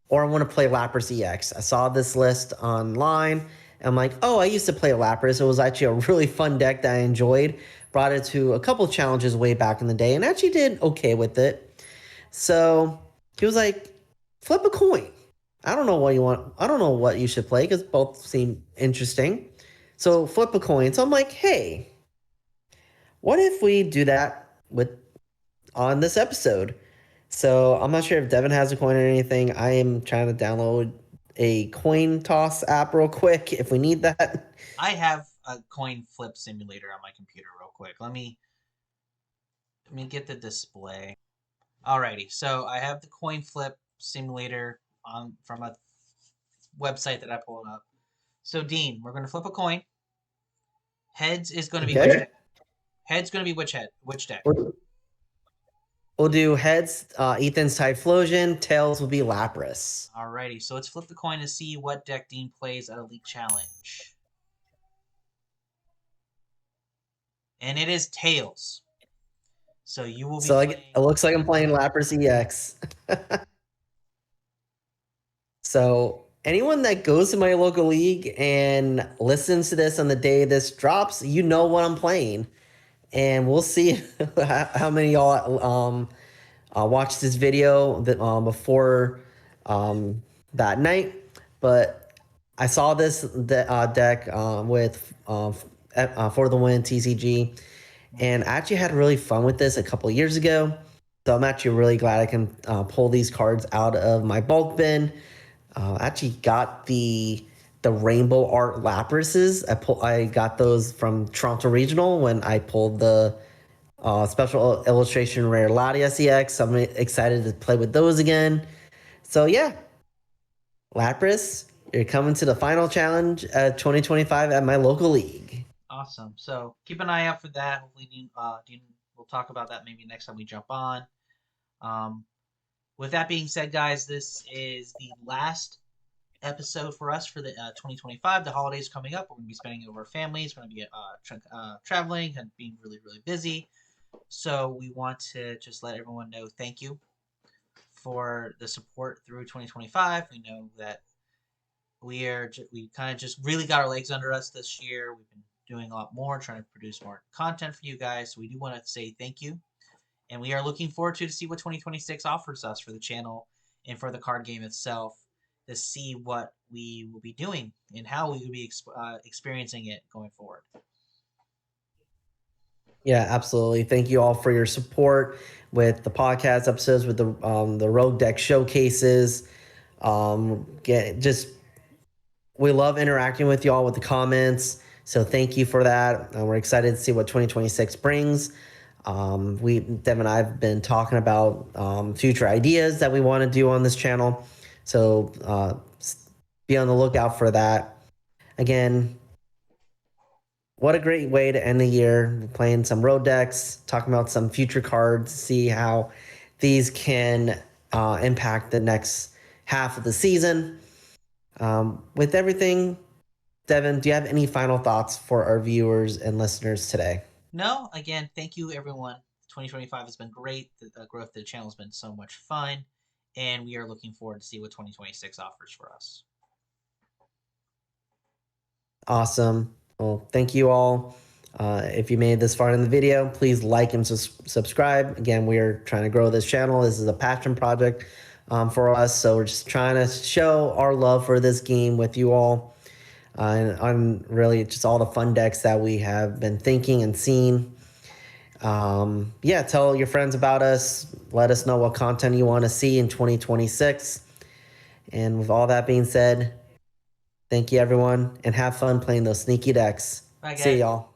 or I want to play Lapras EX. I saw this list online. And I'm like, oh, I used to play Lapras. It was actually a really fun deck that I enjoyed. Brought it to a couple challenges way back in the day and actually did okay with it. So he was like, flip a coin. I don't know what you want. I don't know what you should play because both seem interesting. So flip a coin. So I'm like, hey, what if we do that with on this episode? So I'm not sure if Devin has a coin or anything. I am trying to download a coin toss app real quick if we need that. I have a coin flip simulator on my computer real quick. Let me get the display. Alrighty, so I have the coin flip simulator on from a website that I pulled up. So Dean, we're gonna flip a coin. Heads is gonna be which Okay. deck? Heads gonna be which deck? We'll do heads, Ethan's Typhlosion. Tails will be Lapras. Alrighty, so let's flip the coin to see what deck Dean plays at a league challenge. And it is tails. So you will be So playing. it looks like I'm playing Lapras EX. So anyone that goes to my local league and listens to this on the day this drops, you know what I'm playing. And we'll see how many y'all watch this video before that night. But I saw this deck with For the Win TCG, and I actually had really fun with this a couple years ago. So I'm actually really glad I can pull these cards out of my bulk bin. I actually got the rainbow art Laprases. I got those from Toronto Regional when I pulled the special illustration rare Lottie SEX. I'm excited to play with those again. So yeah, Lapras, you're coming to the final challenge at 2025 at my local league. Awesome. So keep an eye out for that. Hopefully, Dean, we'll talk about that maybe next time we jump on. Um, with that being said, guys, this is the last episode for us for the 2025. The holidays coming up. We're going to be spending it with our families. We're going to be traveling and being really, really busy. So we want to just let everyone know thank you for the support through 2025. We know that we kind of just really got our legs under us this year. We've been doing a lot more, trying to produce more content for you guys. So we do want to say thank you. And we are looking forward to see what 2026 offers us for the channel and for the card game itself, to see what we will be doing and how we will be experiencing it going forward. Yeah, absolutely. Thank you all for your support with the podcast episodes, with the Rogue Deck showcases. We love interacting with y'all with the comments. So thank you for that. We're excited to see what 2026 brings. Devin and I have been talking about future ideas that we want to do on this channel. So be on the lookout for that. Again, what a great way to end the year, playing some road decks, talking about some future cards, see how these can impact the next half of the season. With everything, Devin, do you have any final thoughts for our viewers and listeners today? No, again, thank you everyone. 2025 has been great. The growth of the channel has been so much fun, and we are looking forward to see what 2026 offers for us. Awesome. Well, thank you all. If you made it this far in the video, please like and subscribe. Again, we are trying to grow this channel. This is a passion project for us, so we're just trying to show our love for this game with you all, and on really just all the fun decks that we have been thinking and seeing. Yeah, tell your friends about us. Let us know what content you want to see in 2026. And with all that being said, thank you everyone, and have fun playing those sneaky decks. Bye, guys. See y'all.